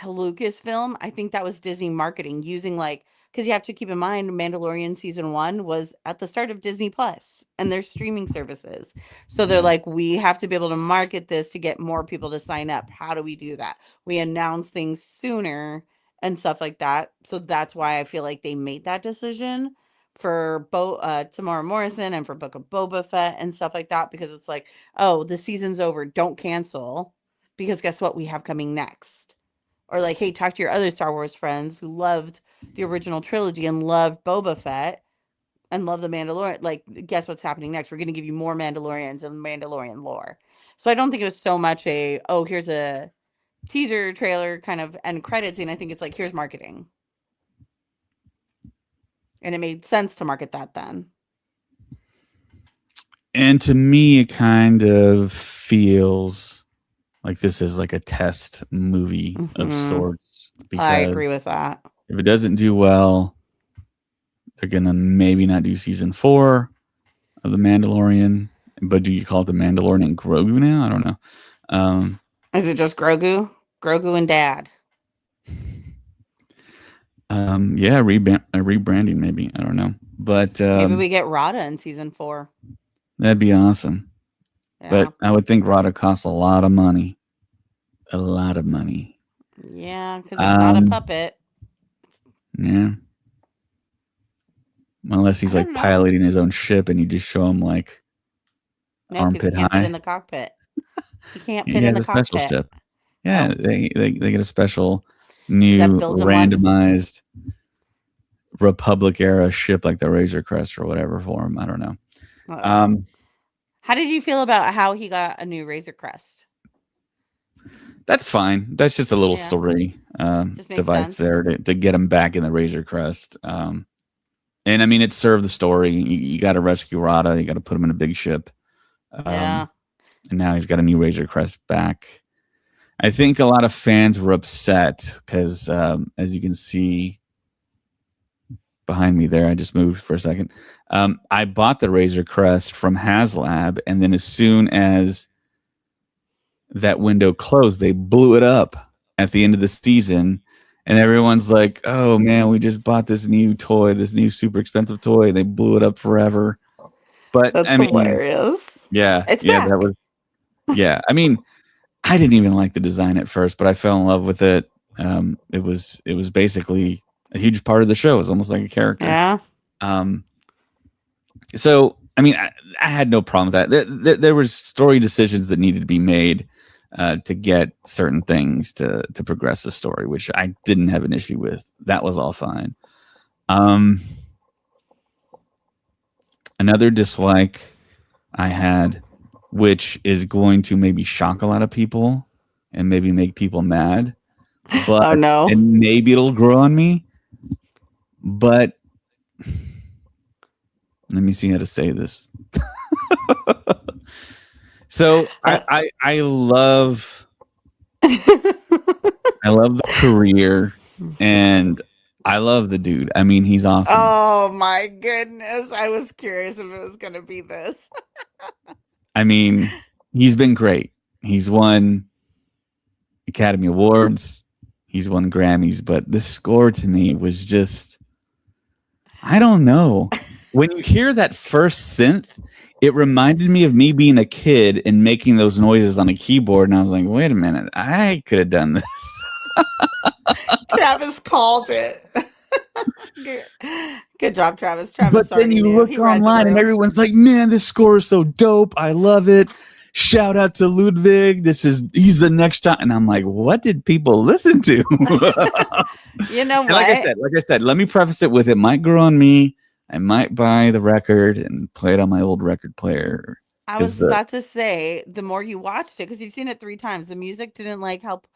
Lucasfilm. I think that was Disney marketing using like because you have to keep in mind Mandalorian season 1 was at the start of Disney Plus and their streaming services. So they're Yeah. like, we have to be able to market this to get more people to sign up. How do we do that? We announce things sooner and stuff like that. So that's why I feel like they made that decision for Tamara Morrison and for Book of Boba Fett and stuff like that because it's like, oh, the season's over. Don't cancel because guess what we have coming next, or like, hey, talk to your other Star Wars friends who loved the original trilogy and loved Boba Fett and love the Mandalorian. Like, guess what's happening next? We're going to give you more Mandalorians and Mandalorian lore. So I don't think it was so much a, oh, here's a teaser trailer kind of end credits scene. I think it's like, here's marketing. And it made sense to market that then. And to me, it kind of feels like this is like a test movie of Hmm. sorts I because agree with that. if it doesn't do well, they're gonna maybe not do season four of The Mandalorian. But do you call it The Mandalorian and Grogu now? I don't know. Um, Is it just Grogu? Grogu and Dad. Yeah, rebranding maybe. I don't know, but Maybe we get Rada in season 4. that'd be awesome. Yeah. But I would think Rada costs a lot of money. Yeah, because it's not a Um, puppet. yeah, unless he's I like don't know. piloting his own ship and you just show him like No, because he armpit can't fit in high. the cockpit. He can't He fit in has the a special cockpit. ship. Yeah, Oh, they get a special because that new builds him one. randomized Republic era ship like the Razor Crest or whatever for him. I don't know. Uh-oh. Um, How did you feel about how he got a new Razor Crest? that's fine. That's just a little Yeah, story just makes device sense. there to get him back in the Razor Crest. And I mean, it served the story. You got to rescue Rada. You got to put him in a big ship. Yeah. Um, and now he's got a new Razor Crest back. I think a lot of fans were upset because, as you can see behind me there, I just moved for a second. I bought the Razor Crest from HasLab, and then as soon as that window closed, they blew it up at the end of the season. And everyone's like, oh man, we just bought this new toy, this new super expensive toy. They blew it up forever. But That's I mean, hilarious. yeah, It's yeah, that back. was, yeah. I mean, I didn't even like the design at first, but I fell in love with it. It was basically a huge part of the show. It was almost like a character. Yeah. Um, so I mean, I had no problem with that. There was story decisions that needed to be made to get certain things to progress the story, which I didn't have an issue with. That was all fine. Um, Another dislike I had, which is going to maybe shock a lot of people and maybe make people mad, but Oh no. and maybe it'll grow on me. But let me see how to say this. So Uh, I love the career and I love the dude. I mean, he's awesome. oh my goodness. I was curious if it was going to be this. I mean, he's been great. He's won Academy Awards, he's won Grammys, but the score to me was just I don't know. When you hear that first synth, it reminded me of me being a kid and making those noises on a keyboard and I was like, "Wait a minute. I could have done this." Travis called it. good, good job, Travis. But Travis then already you knew. look He read the online and room. everyone's like, man, this score is so dope. I love it. Shout out to Ludwig. He's the next time. And I'm like, what did people listen to? You know And what? like I said, let me preface it with it might grow on me. I might buy the record and play it on my old record player. I Because was the about to say, the more you watched it, because you've seen it 3 times, the music didn't like help,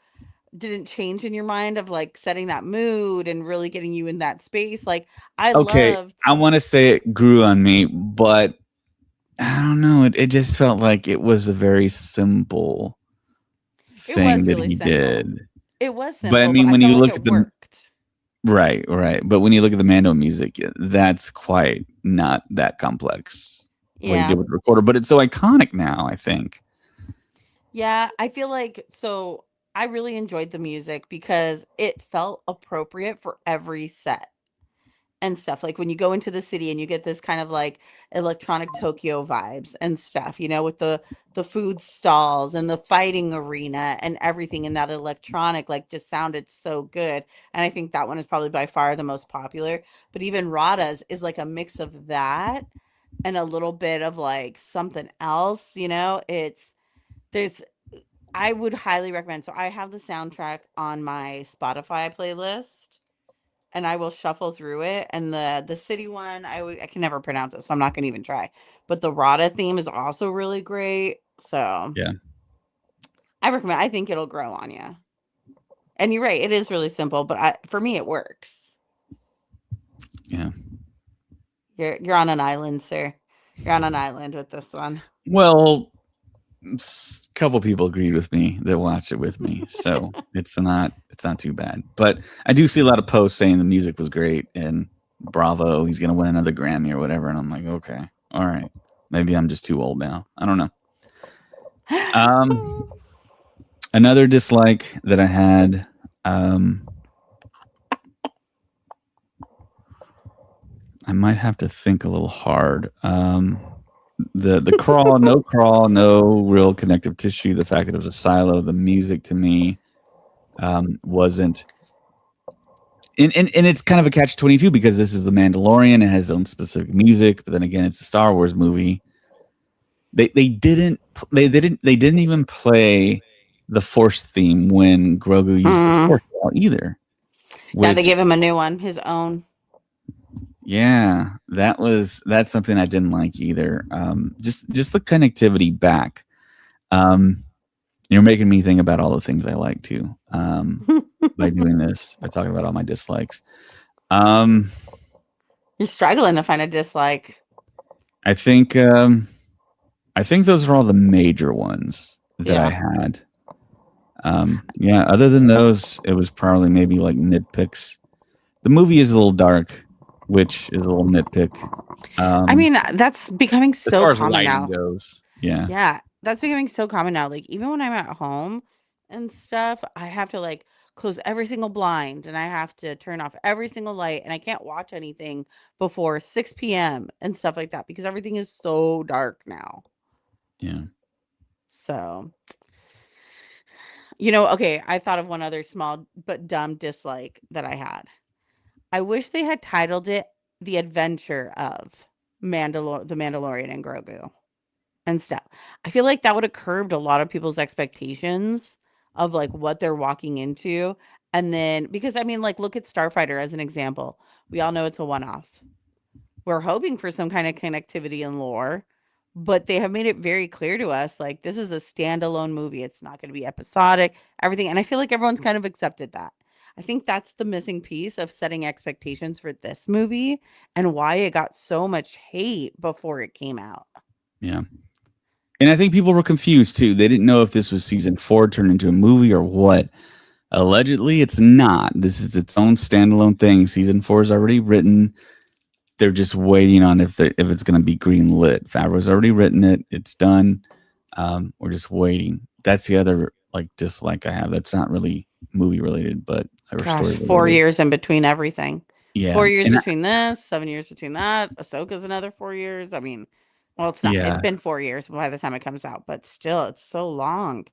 didn't change in your mind of like setting that mood and really getting you in that space. Like I okay, loved. I want to say it grew on me, but I don't know. It just felt like it was a very simple It thing was that really he simple. did. It was But I simple, but mean, I when felt you like look it at the worked. right, right. But when you look at the Mando music, that's quite not that complex. What he did Yeah. with the recorder, but it's so iconic now. I think. Yeah, I feel like so I really enjoyed the music because it felt appropriate for every set and stuff. Like when you go into the city and you get this kind of like electronic Tokyo vibes and stuff, with the food stalls and the fighting arena and everything, and that electronic like just sounded so good. And I think that one is probably by far the most popular. But even Rada's is like a mix of that and a little bit of like something else. There's I would highly recommend. So I have the soundtrack on my Spotify playlist and I will shuffle through it. And the city one, I can never pronounce it, so I'm not gonna even try. But the Rada theme is also really great. So Yeah, I recommend. I think it'll grow on you. And you're right, it is really simple, but for me it works. yeah. You're on an island, sir. You're on an island with this one. Well, a couple people agreed with me that watched it with me, so it's not too bad. But I do see a lot of posts saying the music was great and bravo, he's gonna win another Grammy or whatever. And I'm like, okay, all right, maybe I'm just too old now. I don't know. Um, Another dislike that I had, um, I might have to think a little hard. The crawl, no crawl, no real connective tissue. The fact that it was a silo, the music to me wasn't. And it's kind of a catch-22 because this is the Mandalorian. It has its own specific music, but then again, it's a Star Wars movie. They didn't even play the Force theme when Grogu used the Mm. Force ball either. Yeah, they Which, gave him a new one, his own. yeah, that's something I didn't like either. Just the connectivity back. Um, you're making me think about all the things I like too. By doing this, by talking about all my dislikes. Um, You're struggling to find a dislike. I think those are all the major ones that I Yeah. had. Yeah, other than those, it was probably maybe like nitpicks. The movie is a little dark, which is a little nitpick. I mean, that's becoming As so far as common lighting now. goes, yeah, Yeah, that's becoming so common now. Like even when I'm at home and stuff, I have to like close every single blind and I have to turn off every single light and I can't watch anything before 6 p.m. and stuff like that because everything is so dark now. yeah. So, okay, I thought of one other small but dumb dislike that I had. I wish they had titled it The Adventure of the Mandalorian and Grogu. And stuff. I feel like that would have curbed a lot of people's expectations of like what they're walking into. And then because I mean, like, look at Starfighter as an example. We all know it's a one-off. We're hoping for some kind of connectivity and lore, but they have made it very clear to us like this is a standalone movie. It's not going to be episodic, everything. And I feel like everyone's kind of accepted that. I think that's the missing piece of setting expectations for this movie and why it got so much hate before it came out. Yeah. And I think people were confused too. They didn't know if this was season 4 turned into a movie or what. Allegedly, it's not. This is its own standalone thing. Season 4 is already written. They're just waiting on if it's going to be green lit. Favreau's already written it. It's done. We're just waiting. That's the other like dislike I have. That's not really movie related, but or Gosh, story 4 related. years in between everything. Yeah, 4 years and between this, 7 years between that. Ahsoka's another 4 years. I mean, well, it's not. It's yeah, been 4 years by the time it comes out, but still, it's so long.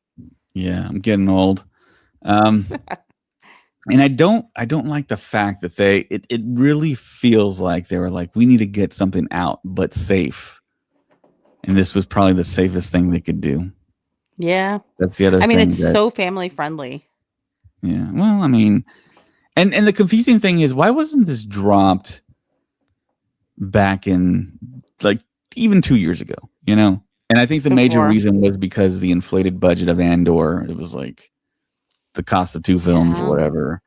yeah. I'm getting old. Um, and I don't like the fact that it really feels like they were like, we need to get something out but safe, and this was probably the safest thing they could do. Yeah. That's the other I mean, it's thing that, so family friendly. yeah. Well, I mean, and the confusing thing is, why wasn't this dropped back in like even 2 years ago? You know, and I think the major Before. reason was because the inflated budget of Andor. It was like the cost of two films or Yeah, whatever,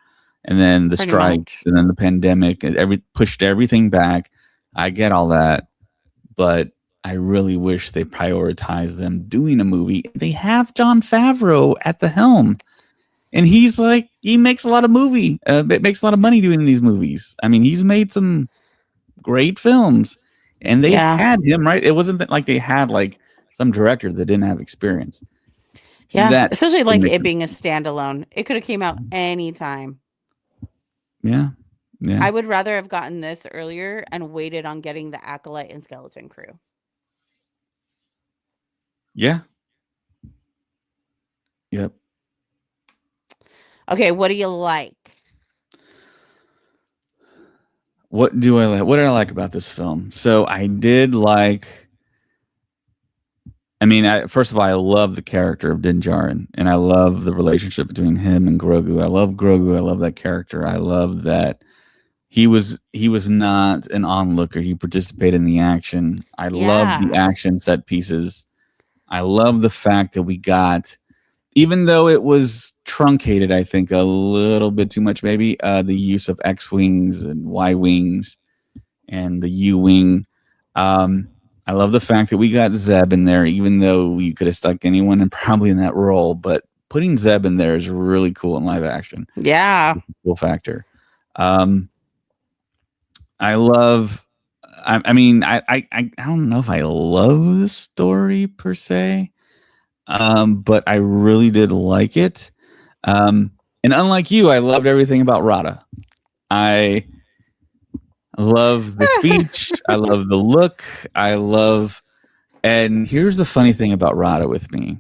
and then the pretty strike, much. and then the pandemic, and pushed everything back. I get all that, but I really wish they prioritized them doing a movie. They have Jon Favreau at the helm, and he's like he makes a lot of makes a lot of money doing these movies. I mean, he's made some great films, and they Yeah. had him right. It wasn't that like they had like some director that didn't have experience. Yeah. That Especially didn't like make it sense. being a standalone. It could have came out anytime. Yeah, yeah, I would rather have gotten this earlier and waited on getting the Acolyte and Skeleton Crew. yeah. Yep. Okay, what do you like? What do I like? What did I like about this film? So I did like. I mean, first of all, I love the character of Din Djarin, and I love the relationship between him and Grogu. I love Grogu. I love that character. I love that he was not an onlooker. He participated in the action. I love the Yeah. action set pieces. I love the fact that we got, even though it was truncated, I think a little bit too much, maybe the use of X wings and Y wings and the U wing. Um, I love the fact that we got Zeb in there, even though you could have stuck anyone in probably in that role. But putting Zeb in there is really cool in live action. Yeah. Cool factor. Um, I love. I mean, I don't know if I love the story per se, but I really did like it. And unlike you, I loved everything about Rada. I I love the speech. I love the look. I love. And here's the funny thing about Rada with me.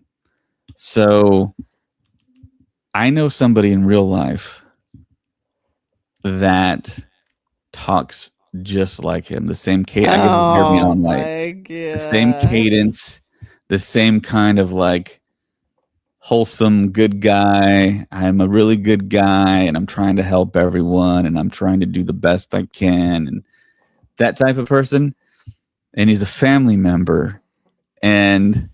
So I know somebody in real life that talks just like him. The same cadence. I guess you heard me Oh on like my the same gosh. cadence, the same kind of like wholesome good guy. I'm a really good guy, and I'm trying to help everyone, and I'm trying to do the best I can, and that type of person. And he's a family member, and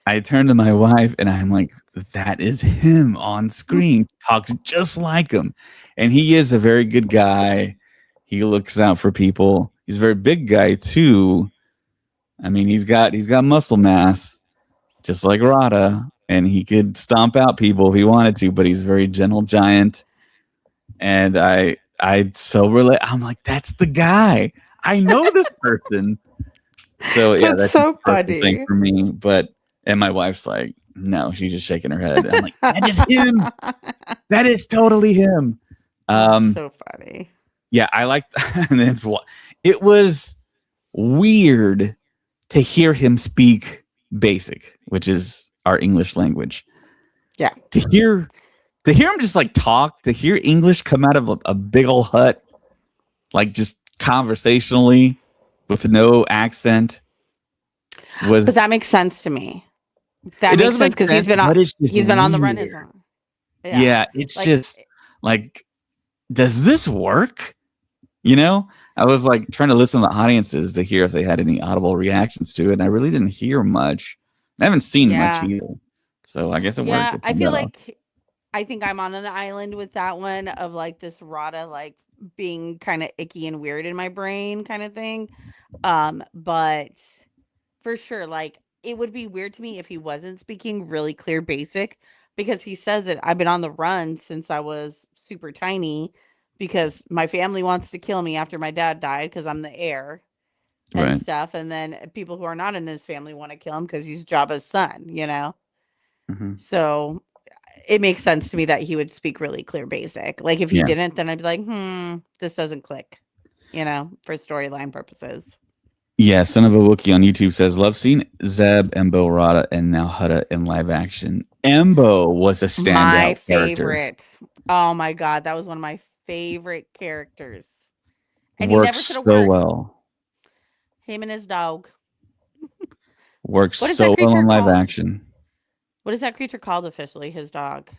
I turn to my wife and I'm like, that is him on screen. Talks just like him. And he is a very good guy. He looks out for people. He's a very big guy too. I mean, he's got muscle mass, just like Rada, and he could stomp out people if he wanted to, but he's a very gentle giant. And I so relate. I'm like, that's the guy. I know this person. So yeah, That's that's just so a personal thing funny. for me. But and my wife's like, no, she's just shaking her head. I'm like, that is him. That is totally him. That's Um, so funny. yeah, I like and it's what it was weird to hear him speak basic, which is our English language. Yeah. To hear him just like talk, to hear English come out of a big old hut, like just conversationally with no accent But was that makes sense to me. it That makes does sense make because sense, but it's just he's been on the run his weird. own. Yeah. Yeah, it's Like just like, does this work? You know, I was like trying to listen to the audiences to hear if they had any audible reactions to it, and I really didn't hear much. I haven't seen much yeah. either, so I guess it worked. Yeah, They I pulled feel that off. like I think I'm on an island with that one of like this Rada like being kind of icky and weird in my brain kind of thing. But for sure, like it would be weird to me if he wasn't speaking really clear basic because he says it. I've been on the run since I was super tiny because my family wants to kill me after my dad died because I'm the heir and Right. stuff. And then people who are not in his family want to kill him because he's Jabba's son, you know? Hmm. So it makes sense to me that he would speak really clear basic. Like if he Yeah. didn't, then I'd be like, this doesn't click, you know, for storyline purposes. Yeah, Son of a Wookiee on YouTube says, love seeing Zeb, Embo, Rada, and now Hutta in live action. Embo was a My standout character. favorite. Oh my god, that was one of my favorite characters. And he never said Works a so word. well. Him and his dog. Works What is that so well creature in live called? action. What is that creature called officially? His dog.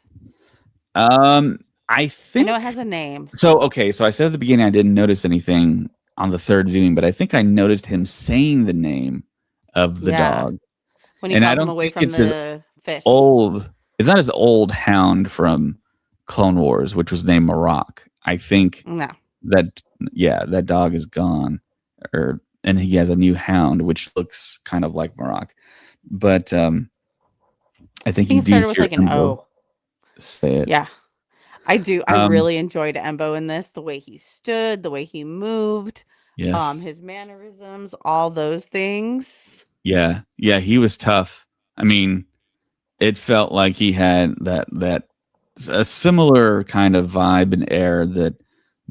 I I know it has think a name. so. Okay, so I said at the beginning I didn't notice anything on the third viewing, but I think I noticed him saying the name of the Yeah. dog, When he and I calls him don't away think from it's his the fish. old. It's not his old hound from Clone Wars, which was named Marok. I think No. that yeah, that dog is gone, or and he has a new hound which looks kind of like Marok, but I I think you think it do started with hear like an Embo O. say it. Yeah. I do. I Um, really enjoyed Embo in this. The way he stood, the way he moved, yes. his mannerisms, all those things. Yeah, yeah, he was tough. I mean, it felt like he had that a similar kind of vibe and air that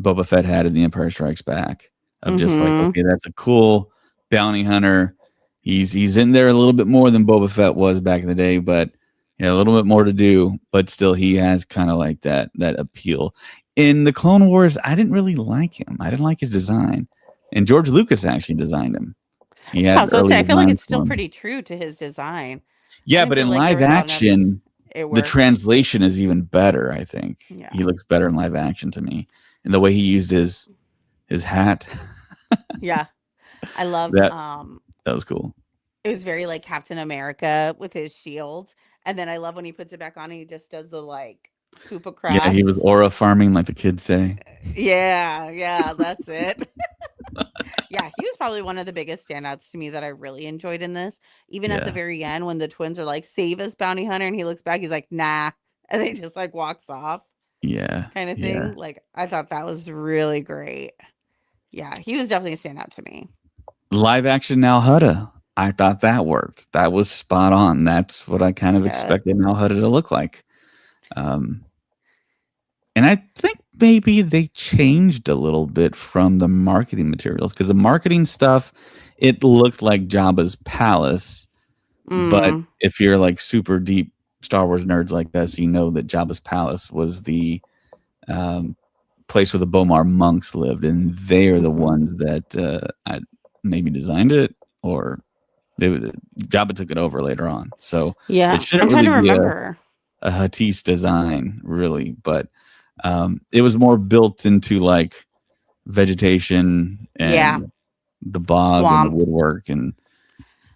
Boba Fett had in The Empire Strikes Back, of just like, Mm-hmm. okay, that's a cool bounty hunter. He's in there a little bit more than Boba Fett was back in the day, but yeah, a little bit more to do. But still, he has kind of like that appeal. In the Clone Wars, I didn't really like him. I didn't like his design, and George Lucas actually designed him. He Yeah, I had was gonna early say, I feel like designs it's for still him. pretty true to his design. I Yeah, didn't but feel in like there live was a lot enough action, it the worked. translation is even better. I think he Yeah. looks better in live action to me, and the way he used his hat Yeah. I love that that was cool. it was very like Captain America with his shield. And then I love when he puts it back on and he just does the like swoop Yeah, he was across. aura farming, like the kids say. Yeah, yeah, that's it. Yeah, he was probably one of the biggest standouts to me that I really enjoyed in this. Even at the Yeah, very end when the twins are like, "Save us, bounty hunter," and he looks back, he's like, "Nah," and they just like walks off, yeah, kind of yeah. thing. Like I thought that was really great. Yeah, he was definitely a standout to me. Live action Now Hutta. I thought that worked. That was spot on. That's what I kind of Yeah. expected Now Hutta to look like. Um, and I think maybe they changed a little bit from the marketing materials because the marketing stuff, it looked like Jabba's palace. But Mm, if you're like super deep Star Wars nerds like us, you know that Jabba's palace was the um, place where the Bomar monks lived, and they are the mhm. ones that maybe designed it, or Jabba took it over later on. So it Yeah, shouldn't I'm trying really to be remember. a Hatise design, really, but it was more built into like vegetation Yeah, and the bog and the swamp. woodwork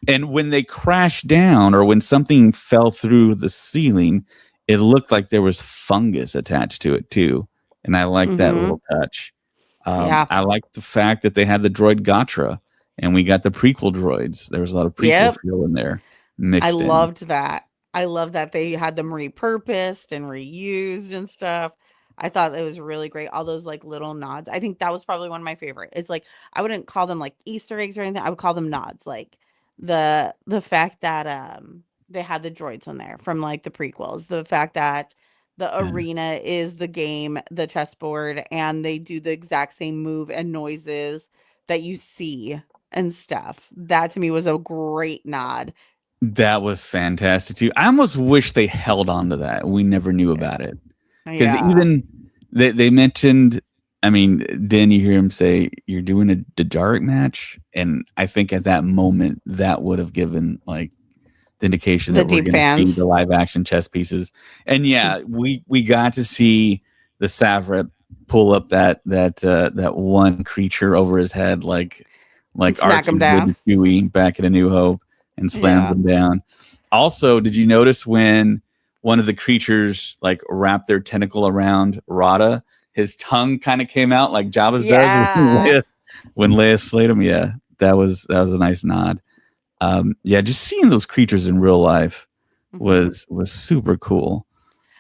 and when they crashed down or when something fell through the ceiling, it looked like there was fungus attached to it too. And I like that Mhm. little touch. Yeah. I like the fact that they had the droid Gatra and we got the prequel droids. There was a lot of prequel Yep. feel in there I mixed in. loved that. I love that they had them repurposed and reused and stuff. I thought it was really great. All those like little nods. I think that was probably one of my favorite. It's like I wouldn't call them like Easter eggs or anything. I would call them nods. Like the fact that they had the droids on there from like the prequels. The fact that the Yeah. arena is the game, the chessboard, and they do the exact same move and noises that you see and stuff. That to me was a great nod. That was fantastic too. I almost wish they held on to that. We never knew about Yeah. it. Because Yeah. even they mentioned, I mean, then you hear him say, "You're doing a Dajaric match," and I think at that moment that would have given like the indication The that we're deep going to see fans. the live action chess pieces. And Mm. yeah, we got to see the Savrip pull up that one creature over his head And like smack R2 them did to down. Chewie back in A New Hope and slams Yeah. him down. Also, did you notice when one of the creatures like wrapped their tentacle around Rada, his tongue kind of came out like Jabba's does Yeah. when Leia slayed him? Yeah, that was a nice nod. Yeah, just seeing those creatures in real life Mhm. was super cool.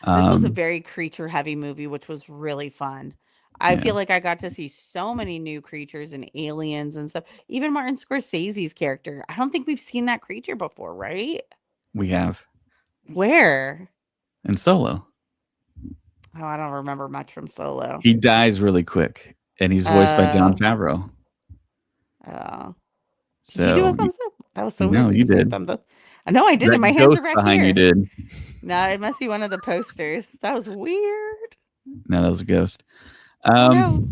This was a Um, very creature heavy movie, which was really fun. I yeah, feel like I got to see so many new creatures and aliens and stuff. Even Martin Scorsese's character. I don't think we've seen that creature before, right? we have Where? in Solo. Oh, I don't remember much from Solo. He dies really quick, and he's voiced by John Uh, Favreau. uh, did you do a So thumbs up? That was so weird. no, Did you you say did. thumbs up? I know I didn't. That My hands are ghost back behind you here. did. No, it must be one of the posters. That was weird. No, that was a ghost. Oh no.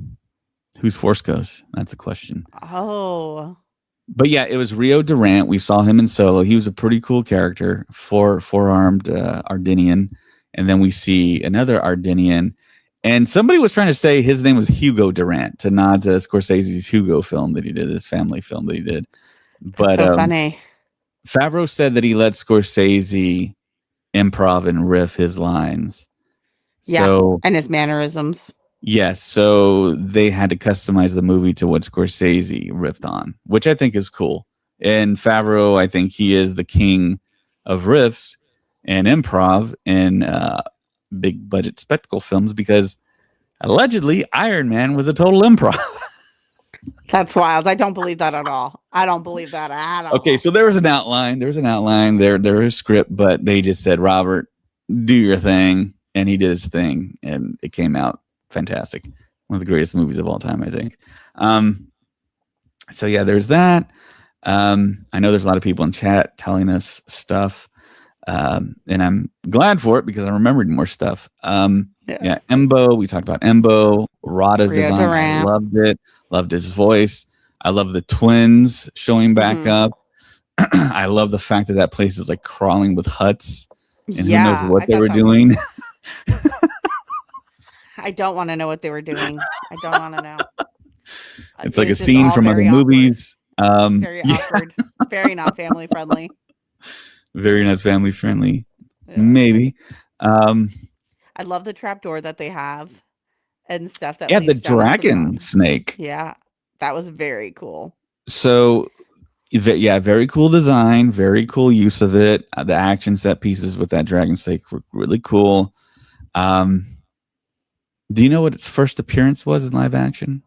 Who's Force Ghost? That's the question. Oh, But yeah, it was Rio Durant. We saw him in Solo. He was a pretty cool character, four armed Ardenian, and then we see another Ardenian. And somebody was trying to say his name was Hugo Durant to nod to Scorsese's Hugo film that he did, his family film that he did. that's But so funny. Favreau said that he let Scorsese improv and riff his lines. Yeah, So and his mannerisms. yes, so they had to customize the movie to what Scorsese riffed on, which I think is cool. And Favreau, I think he is the king of riffs and improv in big budget spectacle films because allegedly Iron Man was a total improv. That's wild. I don't believe that at all. I don't believe that at Okay, all. so there was an outline. There was an outline. There was a script, but they just said, Robert, do your thing. And he did his thing, and it came out fantastic. One of the greatest movies of all time, I think. Um, so yeah, there's that. I know there's a lot of people in chat telling us stuff, and I'm glad for it because I remembered more stuff. Yes. Yeah, Embo. We talked about Embo. Rada's Rio design. I Durant. loved it. Loved his voice. I love the twins showing back Hmm. up. I love the fact that that place is like crawling with huts, and who knows Yeah, what I they thought were that was. doing. I don't want to know what they were doing. I don't want to know. It's It like a was just scene all from other very awkward. movies. Very Yeah, awkward. Very not family friendly. very not family friendly. Yeah. Maybe. Um, I love the trapdoor that they have and stuff that yeah, the leads down into the dragon bottom. snake. Yeah. That was very cool. So, yeah, very cool design, very cool use of it. The action set pieces with that dragon snake were really cool. Um, do you know what its first appearance was in live action?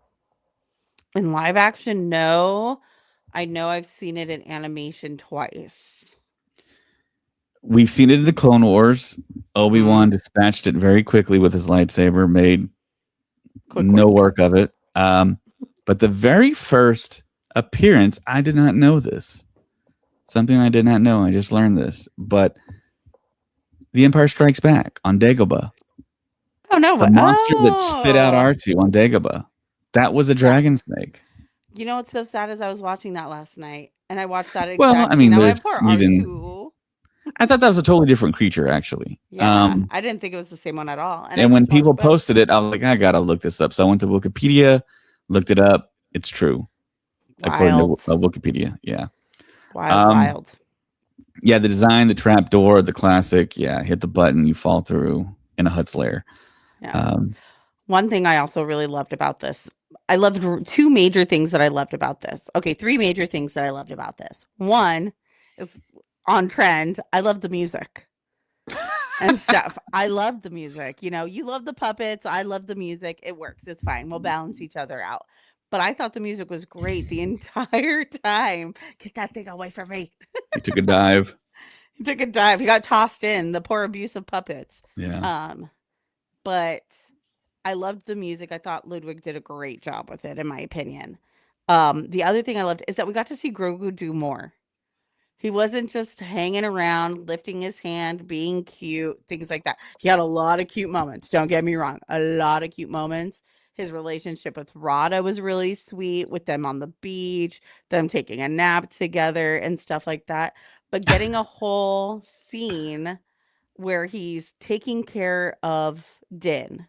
In live action, no. I know I've seen it in animation twice. We've seen it in the Clone Wars. Mhm. Obi-Wan dispatched it very quickly with his lightsaber, made Quick no work. work of it. But the very first appearance, I did not know this. Something I did not know. I just learned this. But The Empire Strikes Back on Dagobah, Oh no! the monster that spit out Oh, R2 on Dagobah, that was a yeah. dragon snake. You know what's so sad is I was watching that last night, and I watched that Well, exact I scene. mean, I went, there's "Poor even. R2." I thought that was a totally different creature, actually. Yeah, I didn't think it was the same one at all, and I And when just people watched both. posted it, I was like, I gotta look this up. So I went to Wikipedia, looked it up. It's true, according to Wild, Wikipedia. Yeah. wild, Um, wild. yeah, the design, the trap door, the classic. Yeah, hit the button, you fall through in a Hutt's lair. Yeah. Um, One thing I also really loved about this, I loved two major things that I loved about this. Okay, three major things that I loved about this. One is on trend. I love the music and stuff. I love the music. You know, you love the puppets. I love the music. It works. It's fine. We'll balance each other out. But I thought the music was great the entire time. Get that thing away from me. he took a dive. He took a dive. He got tossed in. The poor abusive puppets. Yeah. Um, but I loved the music. I thought Ludwig did a great job with it, in my opinion. The other thing I loved is that we got to see Grogu do more. He wasn't just hanging around, lifting his hand, being cute, things like that. He had a lot of cute moments. Don't get me wrong, a lot of cute moments. His relationship with Rada was really sweet, with them on the beach, them taking a nap together, and stuff like that. But getting a whole scene where he's taking care of Din,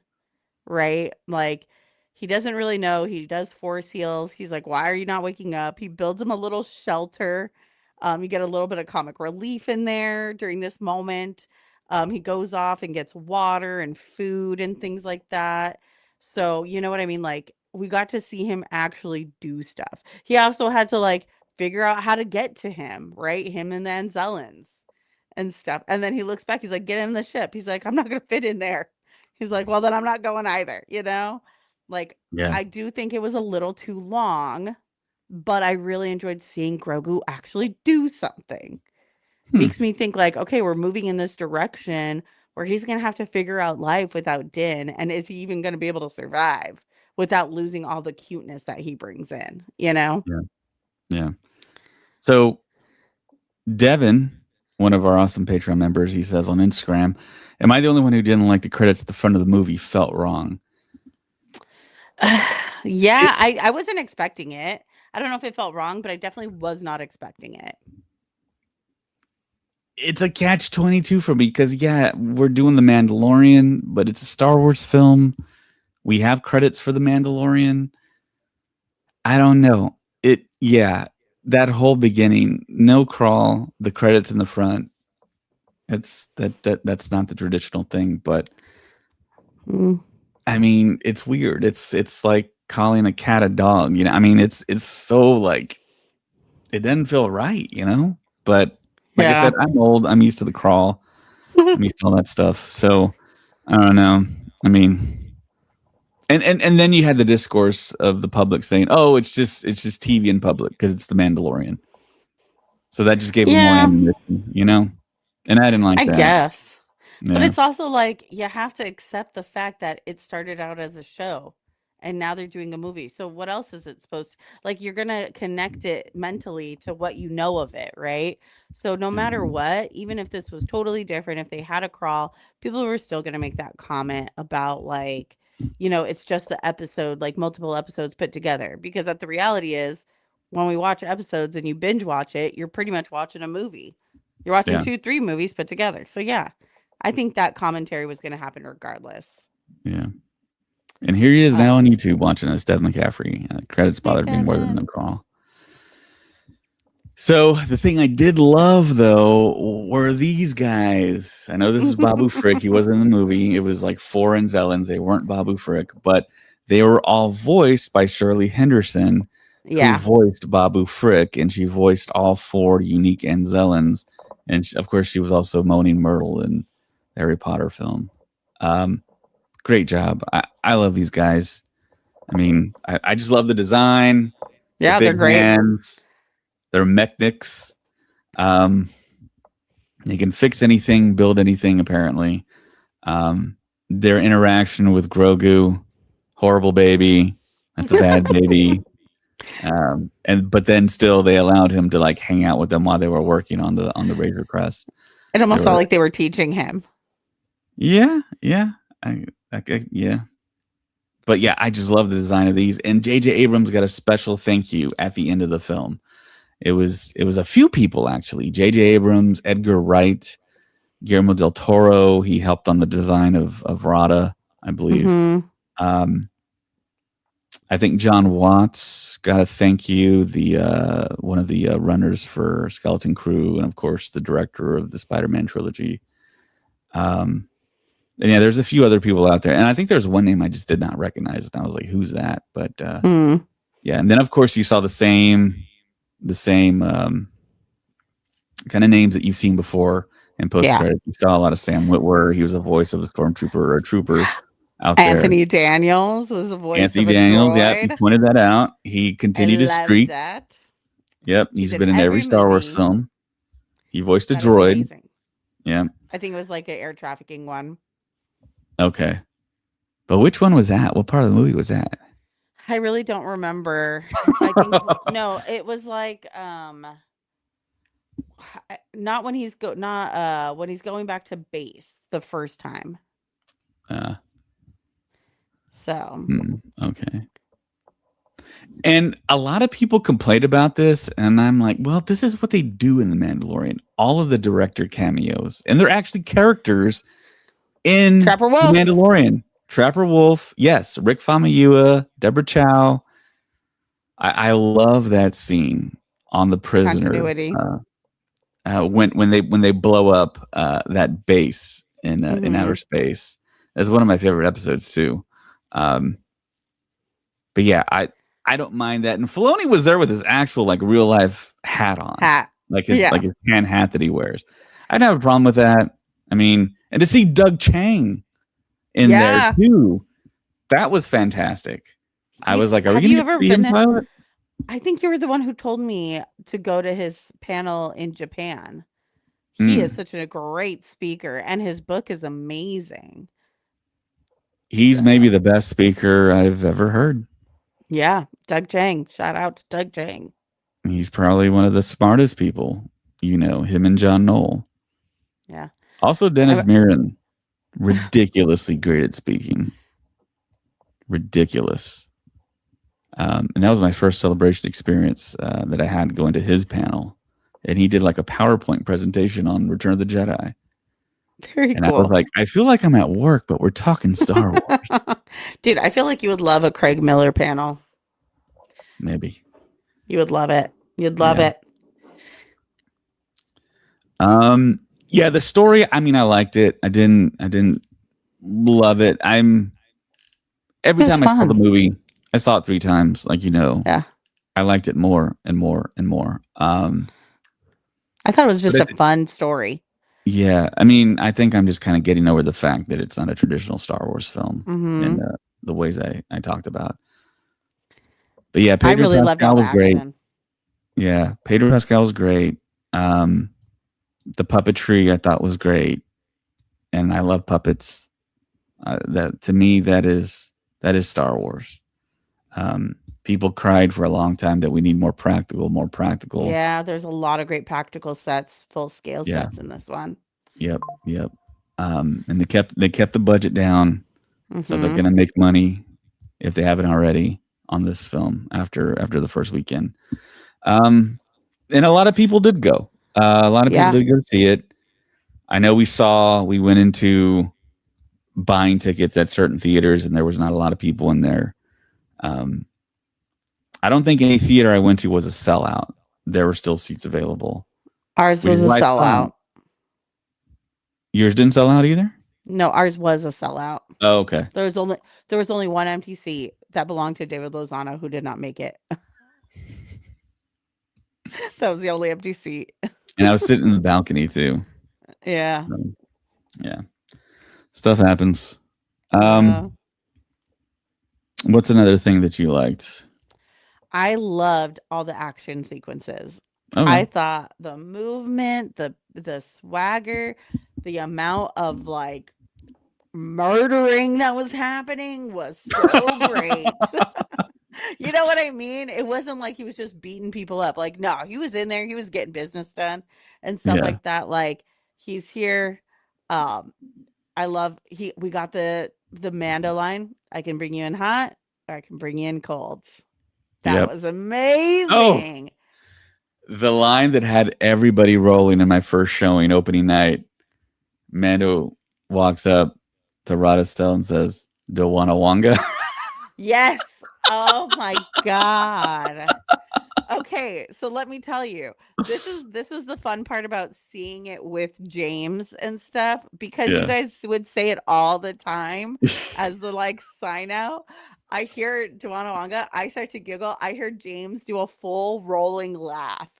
right? Like, he doesn't really know. He does force heals. He's like, "Why are you not waking up?" He builds him a little shelter. You get a little bit of comic relief in there during this moment. He goes off and gets water and food and things like that. So, you know what I mean? Like, we got to see him actually do stuff. He also had to like figure out how to get to him, right? Him and the Anzellans and stuff. And then he looks back. He's like, "Get in the ship." He's like, "I'm not gonna fit in there." He's like, "Well, then I'm not going either," you know? Like, Yeah. I do think it was a little too long, but I really enjoyed seeing Grogu actually do something. Hmm. Makes me think like, okay, we're moving in this direction where he's gonna have to figure out life without Din, and is he even gonna be able to survive without losing all the cuteness that he brings in, you know? Yeah. Yeah. So Devin, one of our awesome Patreon members, he says on Instagram, "Am I the only one who didn't like the credits at the front of the movie? Felt wrong." Yeah, It's I wasn't expecting it. I don't know if it felt wrong, but I definitely was not expecting it. it's a catch-22 for me because yeah, we're doing the Mandalorian, but it's a Star Wars film. We have credits for the Mandalorian. I don't know. That whole beginning, no crawl, the credits in the front. That's not the traditional thing, but Mm. I mean, it's weird. It's like calling a cat a dog, you know. I mean, it's so like it doesn't feel right, you know? But like I Yeah. said, I'm old. I'm used to the crawl. I'm used to all that stuff. So I don't know. I mean, and then you had the discourse of the public saying, "Oh, it's just TV in public because it's the Mandalorian." So that just gave them more Yeah, ammunition, you know? And I didn't like I that. guess. But Yeah. it's also like you have to accept the fact that it started out as a show and now they're doing a movie. So what else is it supposed like you're going to connect it mentally to what you know of it, right? So no matter what, even if this was totally different, if they had a crawl, people were still going to make that comment about like, you know, it's just the episode, like multiple episodes put together because that the reality is when we watch episodes and you binge watch it, you're pretty much watching a movie. You're watching Yeah. 2, 3 movies put together. So yeah, I think that commentary was gonna happen regardless. Yeah. And here he is now Um, on YouTube watching us, Dev McCaffrey. Credits Hey, bothered me more than the Devin. crawl. So the thing I did love though were these guys. I know this is Babu Frick. He wasn't in the movie. It was like four Zellens. They weren't Babu Frick, but they were all voiced by Shirley Henderson, who Yeah. voiced Babu Frick, and she voiced all four unique Zellens. And of course, she was also Moaning Myrtle in the Harry Potter film. Um, Great job. I love these guys. I mean, I just love the design, the Yeah, they're big great. hands. They're mechnics. Um, they can fix anything, build anything, apparently. Their interaction with Grogu, horrible baby. That's a bad baby. And but then still they allowed him to like hang out with them while they were working on the Razor Crest. It They almost felt were like they were teaching him. yeah, yeah. Yeah. But yeah, I just love the design of these. And J.J. Abrams got a special thank you at the end of the film. It was a few people actually. J.J. Abrams, Edgar Wright, Guillermo del Toro. He helped on the design of Rada, I believe. Mhm. Um, I think John Watts got a thank you. The one of the runners for Skeleton Crew, and of course the director of the Spider-Man trilogy. Um, and yeah, there's a few other people out there, and I think there's one name I just did not recognize, and I was like, "Who's that?" But Mm. yeah, and then of course you saw the same kind of names that you've seen before in post Yeah. credits. You saw a lot of Sam Witwer. He was a voice of a stormtrooper or a trooper out there. Anthony Daniels was the voice Anthony of a Daniels, yeah, you droid. pointed that out. He I continued his loved streak. that. Yep, He's he's in been in every every Star Wars movie. film. He voiced a That is droid. amazing. Yeah. I think it was like an air trafficking one. Okay. But which one was that? What part of the movie was that? I really don't remember. I think no, it was like not when he's not when he's going back to base the first time. uh, So, okay. And a lot of people complained about this, and I'm like, well, this is what they do in The Mandalorian. All of the director cameos, and they're actually characters in Trapper The Wolf Mandalorian. Trapper Wolf, yes, Rick Famuyiwa, Deborah Chow. I love that scene on the prisoner continuity. when they blow up that base in outer Mhm. space. That's one of my favorite episodes too. Um, but yeah, I don't mind that. And Filoni was there with his actual like real life hat on, Hat. like Yeah. his tan hat that he wears. I don't have a problem with that. I mean, and to see Doug Chang in there Yeah. too, that was fantastic. I was like, "Are we Have going to you get to ever see him been pilot?" I think you were the one who told me to go to his panel in Japan. He is Mm. such a great speaker and his book is amazing. He's maybe So, the best speaker I've ever heard. yeah, Doug Chang. Shout out to Doug Chang. He's probably one of the smartest people, him and John Knoll. Yeah. Also, Dennis I, Mirren, ridiculously great at speaking. Ridiculous. And that was my first celebration experience that I had going to his panel. And he did like a PowerPoint presentation on Return of the Jedi. very And I was cool. like, I feel like I'm at work, but we're talking Star Wars. Dude, I feel like you would love a Craig Miller panel. Maybe. You would love it. You'd love Yeah. it. Yeah, the story, I mean, I liked it. I didn't love it. Every It was time I saw the fun. movie, I saw it 3 times, like Yeah. I liked it more and more and more. I thought it was But just a fun story. yeah, I mean, I think I'm just kind of getting over the fact that it's not a traditional Star Wars film in Mhm. the ways I talked about. But yeah, I Pedro really loved all Pascal the was great. action. Yeah, Pedro Pascal was great. The puppetry I thought was great, and I love puppets. That to me, that is Star Wars. People cried for a long time that we need more practical, more practical. Yeah, there's a lot of great practical sets, full scale Yeah, sets in this one. yep, yep. And they kept the budget down, so they're Mhm. gonna make money if they haven't already on this film after the first weekend. And a lot of people did go. A lot of people Yeah. did go see it. I know we went into buying tickets at certain theaters, and there was not a lot of people in there. Um, I don't think any theater I went to was a sellout. There were still seats available, Ours which was is a why it's fun. sellout. Yours didn't sell out either? No, ours was a sellout. Oh, okay. There was only one empty seat that belonged to David Lozano who did not make it. That was the only empty seat. And I was sitting in the balcony too. Yeah. So, yeah. Stuff happens. Yeah. What's another thing that you liked? I loved all the action sequences. I Okay. thought the movement, the swagger, the amount of like murdering that was happening was so great. You know what I mean? It wasn't like he was just beating people up. Like, no, he was in there, he was getting business done and stuff Yeah. like that. Like, he's here. Um, I love he we got the Mando line. I can bring you in hot or I can bring you in cold. That Yep. was Oh, amazing. the line that had everybody rolling in my first showing opening night. Mando walks up to Radistel and says, "Dewana Wanga." Yes. Oh my god. Okay, so let me tell you, this was the fun part about seeing it with James and stuff because you Yeah. guys would say it all the time as the like sign out. I hear Wanga, I start to giggle. I hear James do a full rolling laugh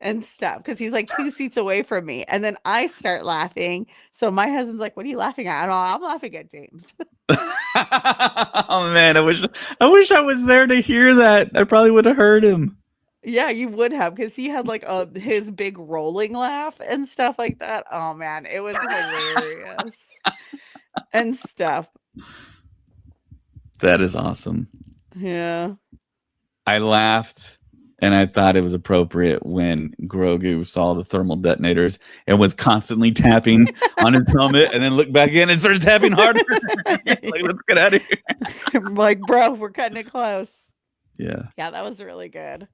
and stuff because he's like 2 seats away from me. And then I start laughing. So my husband's like, "What are you laughing at?" I'm laughing at James. Oh man, I wish I was there to hear that. I probably would have heard him. Yeah, you would have because he had like a his big rolling laugh and stuff like that. Oh man, it was hilarious and stuff. That is awesome. Yeah. I laughed and I thought it was appropriate when Grogu saw the thermal detonators and was constantly tapping on his helmet and then looked back in and started tapping harder. Like, let's get out of here. I'm like, bro, we're cutting it close. Yeah. Yeah, that was really good.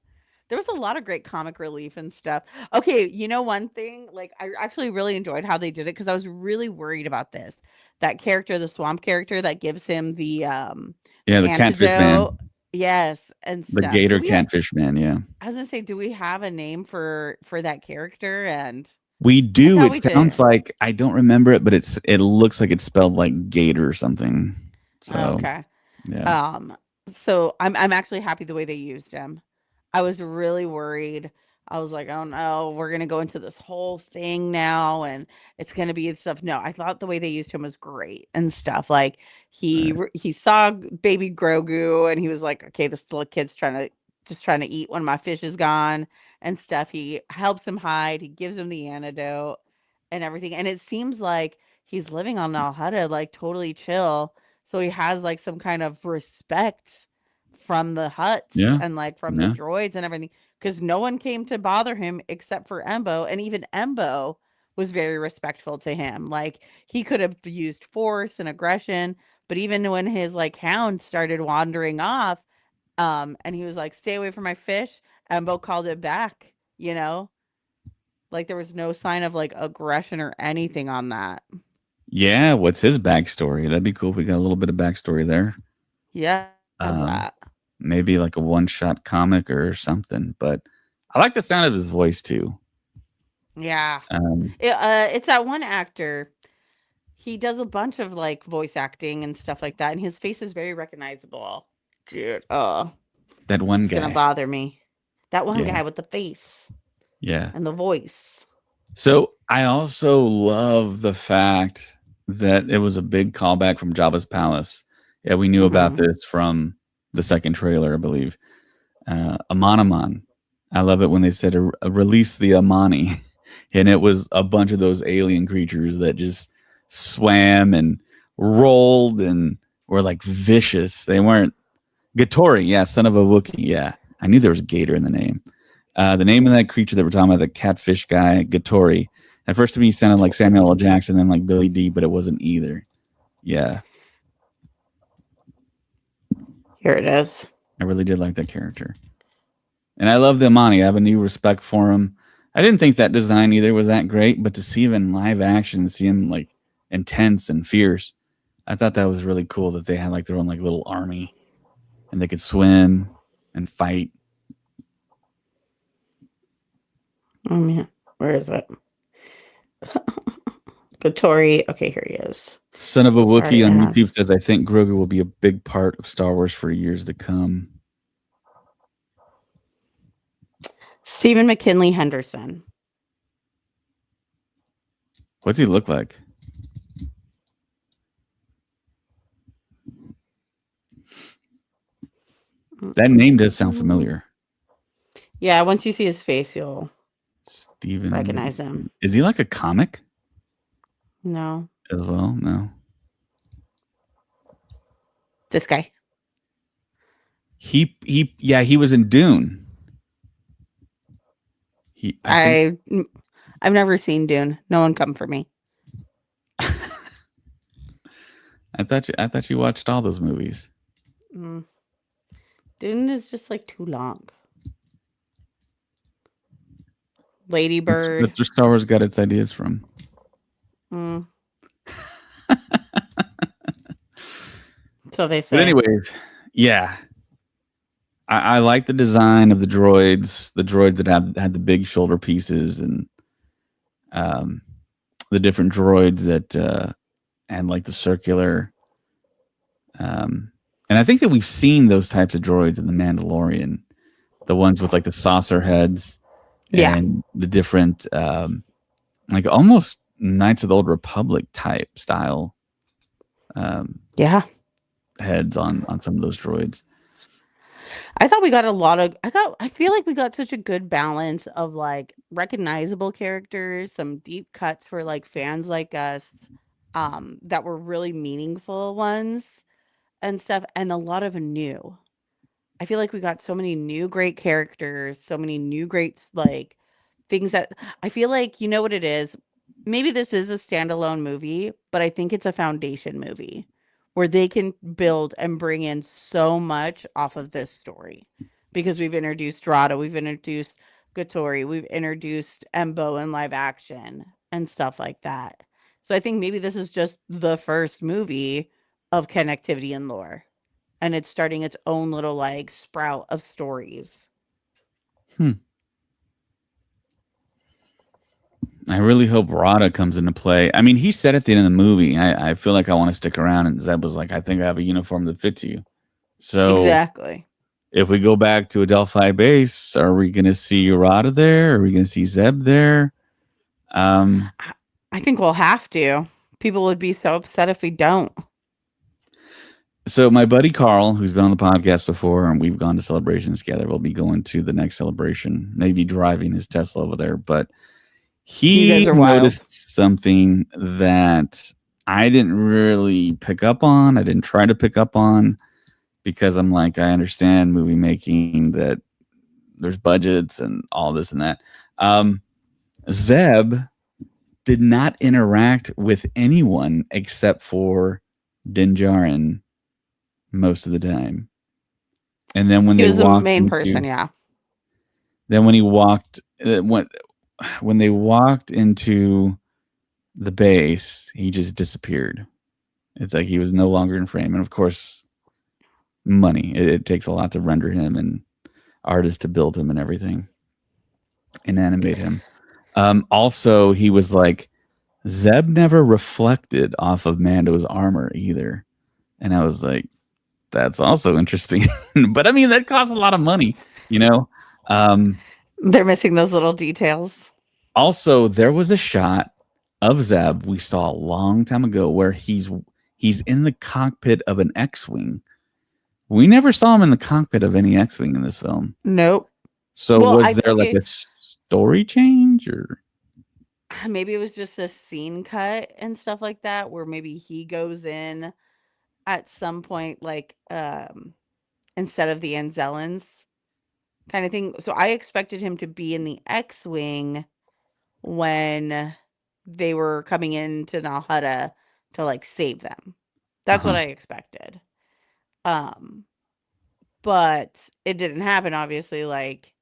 There was a lot of great comic relief and stuff. Okay, you know one thing, like I actually really enjoyed how they did it because I was really worried about this. That character, the swamp character that gives him Yeah, the the catfish man. antidote. Yes, and The stuff. gator catfish man, yeah. I was gonna say, do we have a name for that character? And We I do. thought It we sounds did. like I don't remember it, but it looks like it's spelled like gator or something. So Okay. yeah. Um, so I'm actually happy the way they used him. I was really worried. I was like, "Oh no, we're gonna go into this whole thing now, and it's gonna be stuff." No, I thought the way they used him was great and stuff. Like Right. he saw baby Grogu, and he was like, "Okay, this little kid's trying to eat when my fish is gone and stuff." He helps him hide. He gives him the antidote and everything, and it seems like he's living on Nalhutta, like totally chill, so he has like some kind of respect from the huts Yeah. and like from the Yeah. droids and everything because no one came to bother him except for Embo. And even Embo was very respectful to him. Like he could have used force and aggression, but even when his like hound started wandering off, and he was like, "Stay away from my fish," Embo called it back, you know? Like there was no sign of like aggression or anything on that. Yeah. What's his backstory? That'd be cool if we got a little bit of backstory there. Yeah, of Um, that. maybe like a one shot comic or something. But I like the sound of his voice too. Yeah. Um, It's that one actor. He does a bunch of like voice acting and stuff like that, and his face is very recognizable. Dude, oh, that one it's gonna guy. bother me. That one Yeah. guy with the face Yeah. and the voice. So I also love the fact that it was a big callback from Jabba's palace. Yeah, we knew about Hmm. this from the second trailer, I believe. Amanaman. I love it when they said release the Amani, and it was a bunch of those alien creatures that just swam and rolled and were like vicious. They weren't Gatori, yeah, son of a Wookiee. Yeah, I knew there was a gator in the name. The name of that creature that we're talking about, the catfish guy, Gatori. At first to me, he sounded like Samuel L. Tori. Jackson, then like Billy D, but it wasn't either. Yeah, Here it is. I really did like that character. And I love the Amani. I have a new respect for him. I didn't think that design either was that great, but to see him in live action, see him like intense and fierce, I thought that was really cool that they had like their own like little army and they could swim and fight. Oh man, where is it? Tori. Okay, here he is. Son of a Sorry, Wookiee on ass. YouTube says, I think Grogu will be a big part of Star Wars for years to come. Stephen McKinley Henderson. What's he look like? That name does sound familiar. Yeah, once you see his face, you'll Steven. recognize him. Is he like a comic No. as well? No. This guy. He was in Dune. I think I've never seen Dune. No one come for me. I thought you watched all those movies. Mm. Dune is just like too long. Ladybird. That's where Star Wars got its ideas from. Mm. So they But say. anyways, yeah, I like the design of the droids. The droids that had the big shoulder pieces and um, the different droids that and like the circular. Um, and I think that we've seen those types of droids in the Mandalorian, the ones with like the saucer heads Yeah. and the different like almost Knights of the Old Republic type style um, Yeah. heads on some of those droids. I thought we got a lot of I feel like we got such a good balance of like recognizable characters, some deep cuts for like fans like us, that were really meaningful ones and stuff, and a lot of new. I feel like we got so many new great characters, so many new great like things that I feel like you know what it is. Maybe this is a standalone movie, but I think it's a foundation movie where they can build and bring in so much off of this story because we've introduced Rada, we've introduced Gatori, we've introduced Embo in live action and stuff like that. So I think maybe this is just the first movie of connectivity and lore, and it's starting its own little like sprout of stories. Hmm. I really hope Rada comes into play. I mean, he said at the end of the movie, I feel like I want to stick around. And Zeb was like, I think I have a uniform that fits you. So Exactly. if we go back to Adelphi base, are we going to see Rada there? Are we going to see Zeb there? Um, I I think we'll have to. People would be so upset if we don't. so my buddy Carl, who's been on the podcast before, and we've gone to celebrations together, will be going to the next celebration, maybe driving his Tesla over there. But You guys he are wild. noticed something that I didn't really pick up on. I didn't try to pick up on because I'm like, I understand movie making that there's budgets and all this and that. Zeb did not interact with anyone except for Din Djarin most of the time. And then when He they was the walked main person, into, yeah. then when he walked, when they walked into the base, he just disappeared. It's like he was no longer in frame. And of course, money. It takes a lot to render him and artists to build him and everything and animate him. Also, he was like, Zeb never reflected off of Mando's armor either. And I was like, that's also interesting. But I mean, that costs a lot of money, you know? Um, They're missing those little details. Also, there was a shot of Zeb we saw a long time ago where he's in the cockpit of an X-wing. We never saw him in the cockpit of any X-wing in this film. Nope. So Well, was I there like okay. a story change or? Maybe it was just a scene cut and stuff like that where maybe he goes in at some point like instead of the Anzellans kind of thing. So I expected him to be in the X-wing when they were coming into Nalhutta to like save them. That's what Uh-huh. I expected. Um, but it didn't happen, obviously. Like,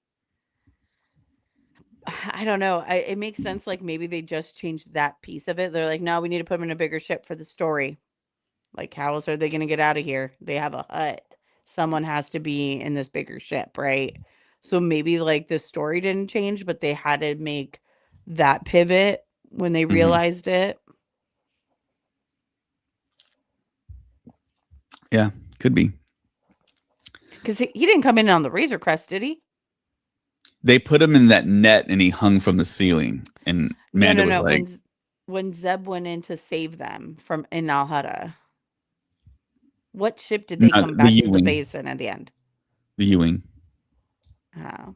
I don't know. It makes sense. Like, maybe they just changed that piece of it. They're like, no, we need to put them in a bigger ship for the story. Like, how else are they going to get out of here? They have a hut. Someone has to be in this bigger ship, right? So maybe like the story didn't change, but they had to make that pivot when they Hmm. realized it. Yeah, could be. Because he didn't come in on the Razor Crest, did he? They put him in that net and he hung from the ceiling. And No, Mando no, was no. like, When Zeb went in to save them from in Nalhutta, what ship did they not come the back to the U-wing, base in at the end? the U-wing. Oh.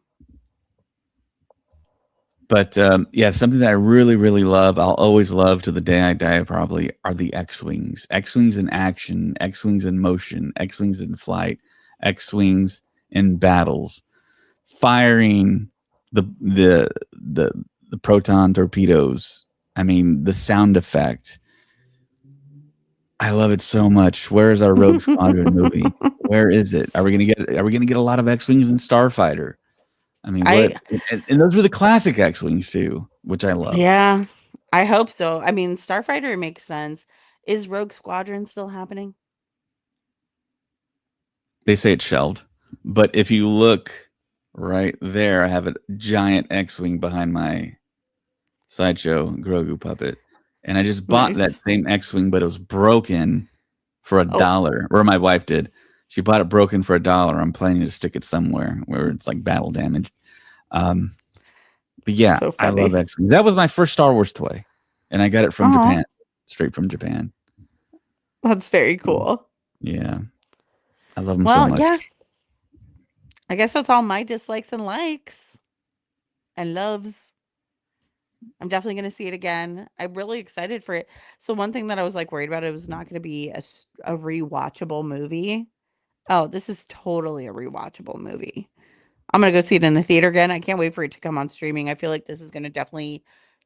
But yeah, something that I really, really love, I'll always love to the day I die probably, are the X-Wings. X-Wings in action, X-Wings in motion, X-Wings in flight, X-Wings in battles, firing the the the the proton torpedoes. I mean, the sound effect. I love it so much. Where is our Rogue Squadron movie? Where is it? Are we gonna get a lot of X-Wings in Starfighter? I mean, what? I And those were the classic X-Wings too, which I love. Yeah, I hope so. I mean, Starfighter makes sense. Is Rogue Squadron still happening? They say it's shelved, but if you look right there, I have a giant X-wing behind my sideshow Grogu puppet, and I just bought that Nice. same X-wing, but it was broken for a Oh, dollar. Or my wife did. She bought it broken for a dollar. I'm planning to stick it somewhere where it's like battle damage. Um, but that's yeah, so I love funny. X-wings. That was my first Star Wars toy, and I got it from Oh, Japan, straight from Japan. that's very So, cool. yeah, I love them so Well, much. yeah, I guess that's all my dislikes and likes and loves. I'm definitely going to see it again. I'm really excited for it. So one thing that I was like worried about, it was not going to be a rewatchable movie. Oh, this is totally a rewatchable movie. I'm gonna go see it in the theater again. I can't wait for it to come on streaming. I feel like this is gonna definitely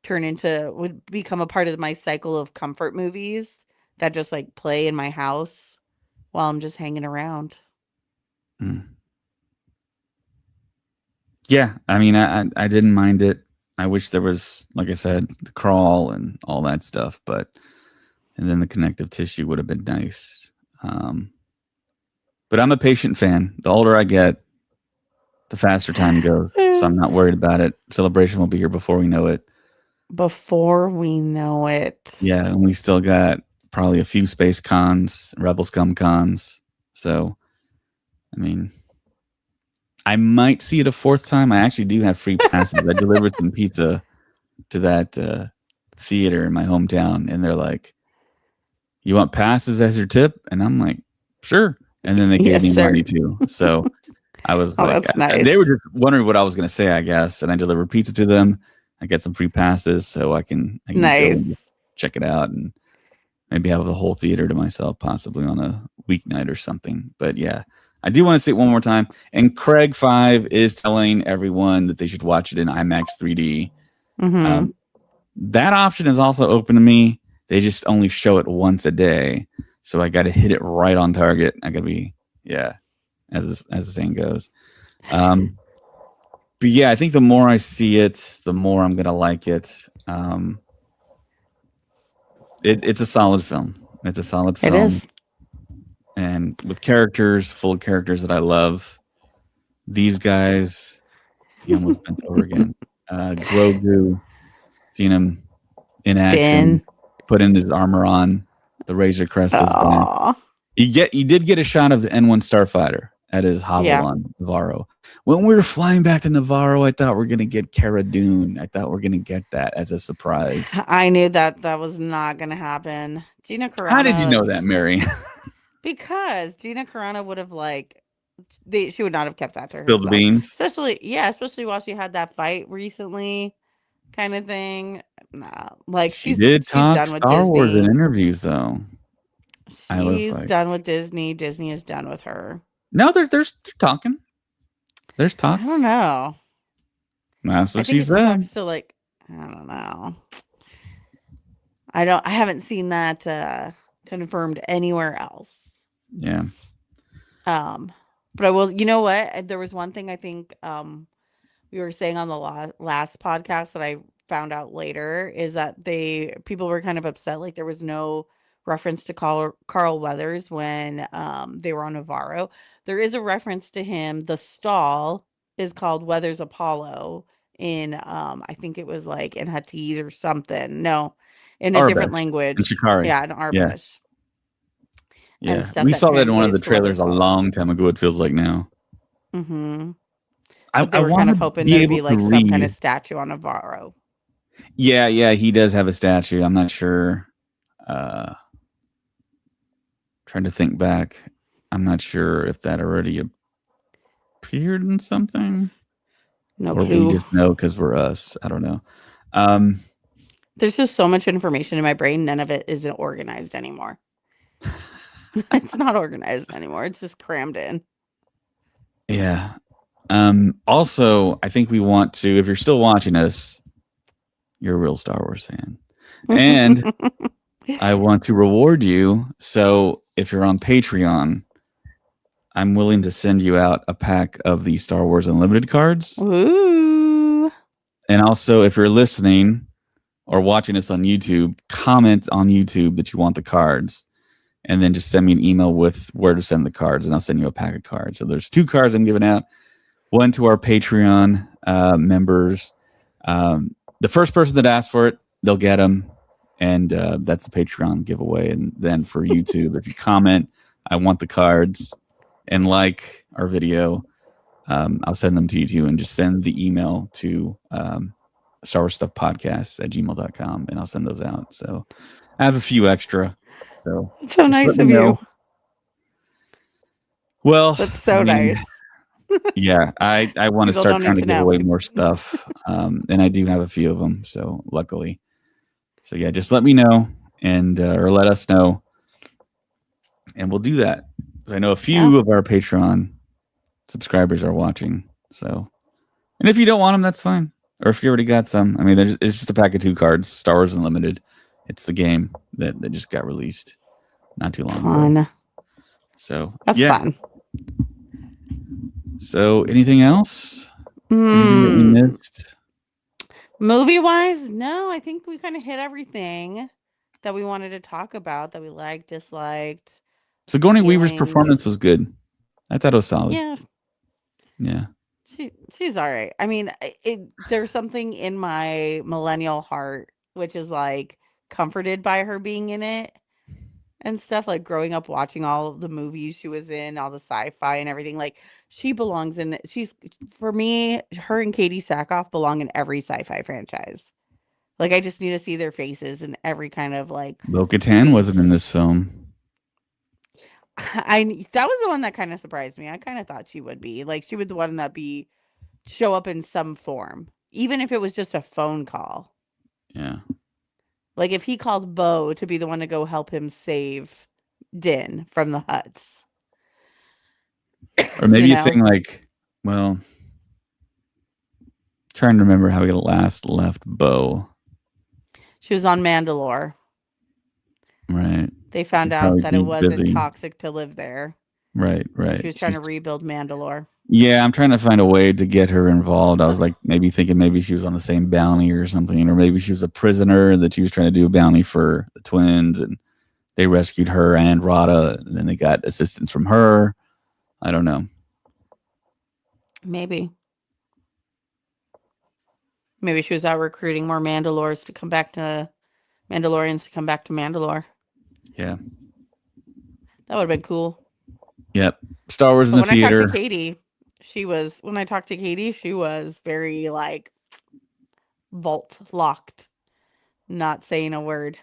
would become a part of my cycle of comfort movies that just like play in my house while I'm just hanging around. Mm. Yeah, I mean, I didn't mind it. I wish there was, like I said, the crawl and all that stuff, but and then the connective tissue would have been nice. Um, but I'm a patient fan. The older I get, the faster time goes. So I'm not worried about it. Celebration will be here before we know it. Before we know it. Yeah, and we still got probably a few space cons, Rebel Scum cons. So, I mean, I might see it a fourth time. I actually do have free passes. I delivered some pizza to that theater in my hometown, and they're like, "You want passes as your tip?" And I'm like, "Sure." And then they gave Yes, me sir. money too. So I was Oh, like, that's they were nice. just wondering what I was going to say, I guess. And I delivered pizza to them. I get some free passes, so I can go and Nice. check it out, and maybe have the whole theater to myself, possibly on a weeknight or something. But yeah, I do want to see it one more time. And Craig Five is telling everyone that they should watch it in IMAX 3D. Mm-hmm. Um, that option is also open to me. They just only show it once a day, so I got to hit it right on target. I got to be, yeah, as the saying goes. Um, but yeah, I think the more I see it, the more I'm gonna like it. It's a solid film. It's a solid It film, is. and with characters, full of characters that I love. These guys, he almost bent over again. Grogu, seeing him in action, Din. putting his armor on, the Razor Crest his back. Oh, You did get a shot of the N1 starfighter at his hovel yeah. on Navarro. When we were flying back to Navarro, I thought we are gonna get Cara Dune. I thought we are gonna get that as a surprise. I knew that that was not going to happen. Gina How did you Carano know that, is Mary? because Gina Carano would have she would not have kept that to Spill the herself. beans. Especially while she had that fight recently kind of thing. Nah, like She did she's talk done with Star Wars in Disney. interviews, though. I was She's like, done with Disney. Disney is done with her. no, they're talking. There's I don't talks. know. That's I what think she it's said. talks to I don't know. I haven't seen that confirmed anywhere else. Yeah. Um but I will, you know what? There was one thing I think we were saying on the last podcast that I found out later is that people were kind of upset like there was no reference to Carl Weathers when they were on Navarro. There is a reference to him. The stall is called Weathers Apollo in I think it was like in Huttese or something. No, in a different Arabesh and language. Shikari. Yeah, in Yeah. Arbush and Yeah. stuff We that saw that in one of the translates to Weathers trailers a Apollo. long time ago, it feels like now. Mhm. But they I were want kind to of hoping be there'd able be to like some kind of read. statue on Navarro. Yeah, yeah, he does have a statue. I'm not sure. Uh, trying to think back. I'm not sure if that already appeared in something. No or we clue. just know because we're us. I don't know. Um, There's just so much information in my brain. None of it isn't organized anymore. It's not organized anymore. It's just crammed in. yeah. Also, I think we want to, if you're still watching us, you're a real Star Wars fan. And I want to reward you. So if you're on Patreon, I'm willing to send you out a pack of the Star Wars Unlimited cards. Ooh. And also, if you're listening or watching us on YouTube, comment on YouTube that you want the cards. And then just send me an email with where to send the cards, and I'll send you a pack of cards. So there's 2 cards I'm giving out. One to our Patreon members. The first person that asks for it, they'll get them. And that's the Patreon giveaway. And then for YouTube, if you comment, I want the cards and like our video, I'll send them to you too. And just send the email to Star Wars Stuff Podcast at gmail.com, and I'll send those out. So I have a few extra. So That's so just let nice me of you. know. Well, That's I so mean, nice. yeah, I want to People start don't trying need to to give know. away more stuff, and I do have a few of them. So luckily, so yeah, just let me know and or let us know, and we'll do that. 'Cause I know a Yeah. few of our Patreon subscribers are watching. So, and if you don't want them, that's fine. Or if you already got some, I mean, it's just a pack of 2 cards, Star Wars Unlimited. It's the game that just got released not too long ago. Fun. So That's yeah. fun. So anything else? Anything that we Hmm. missed? Movie wise, no, I think we kind of hit everything that we wanted to talk about that we liked, disliked, Sigourney Weaver's feelings. performance was good. I thought it was solid. Yeah, Yeah. she's all right. I mean, there's something in my millennial heart which is like comforted by her being in it and stuff, like growing up watching all of the movies she was in, all the sci-fi and everything. Like she belongs in it. She's for me, her and Katie Sackhoff belong in every sci-fi franchise. Like I just need to see their faces in every kind of like Bo-Katan wasn't in this space. film. That was the one that kind of surprised me. I kind of thought she would be. Like she would the one that be show up in some form, even if it was just a phone call. Yeah. Like if he called Bo to be the one to go help him save Din from the Huts, Or you maybe a know. thing like, well, trying to remember how we last left Bo. She was on Mandalore. Right. They She'd found out probably that be it wasn't busy. toxic to live there, Right, and right. she was trying to rebuild Mandalore. Yeah, I'm trying to find a way to get her involved. I was like maybe thinking maybe she was on the same bounty or something, or maybe she was a prisoner that she was trying to do a bounty for the twins, and they rescued her and Rada, and then they got assistance from her. I don't know. Maybe. Maybe she was out recruiting more Mandalorians to come back to Mandalore. Yeah. That would have been cool. Yep. Star Wars in But the theater. when I talked to Katie, she was very like vault locked, not saying a word.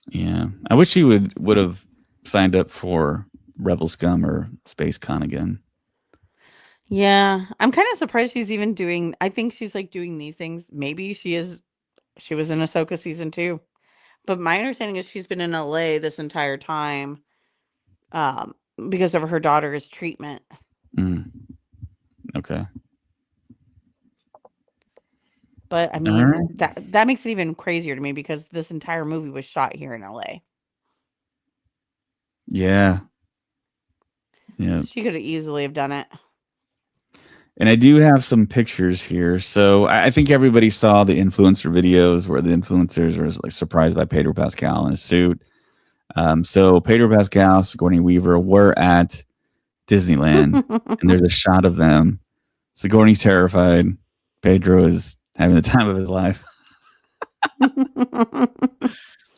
Yeah. I wish she would have signed up for Rebel Scum or Space Con again. Yeah, I'm kind of surprised she's even doing. I think she's like doing these things. Maybe she is. She was in Ahsoka season 2, but my understanding is she's been in LA this entire time, um, because of her daughter's treatment. Mm, okay. But I All mean right. that makes it even crazier to me because this entire movie was shot here in LA. Yeah. Yeah. So she could have easily have done it. And I do have some pictures here. So I think everybody saw the influencer videos where the influencers were like surprised by Pedro Pascal in his suit. So Pedro Pascal, Sigourney Weaver were at Disneyland, and there's a shot of them. Sigourney's terrified. Pedro is having the time of his life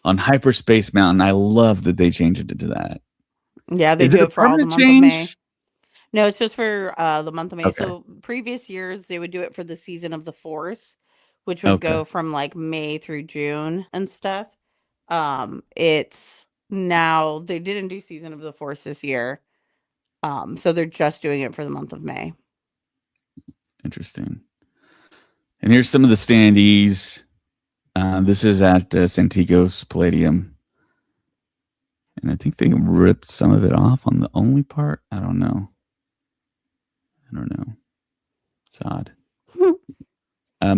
on Hyperspace Mountain. I love that they changed it to that. Yeah, they Is it do a it for all the permanent month of May. change? No, it's just for the month of May. Okay. So previous years they would do it for the season of the Force, which would Okay. go from like May through June and stuff. It's now they didn't do season of the Force this year. So they're just doing it for the month of May. Interesting. And here's some of the standees. This is at Santikos Palladium. And I think they ripped some of it off on the only part. I don't know. It's odd.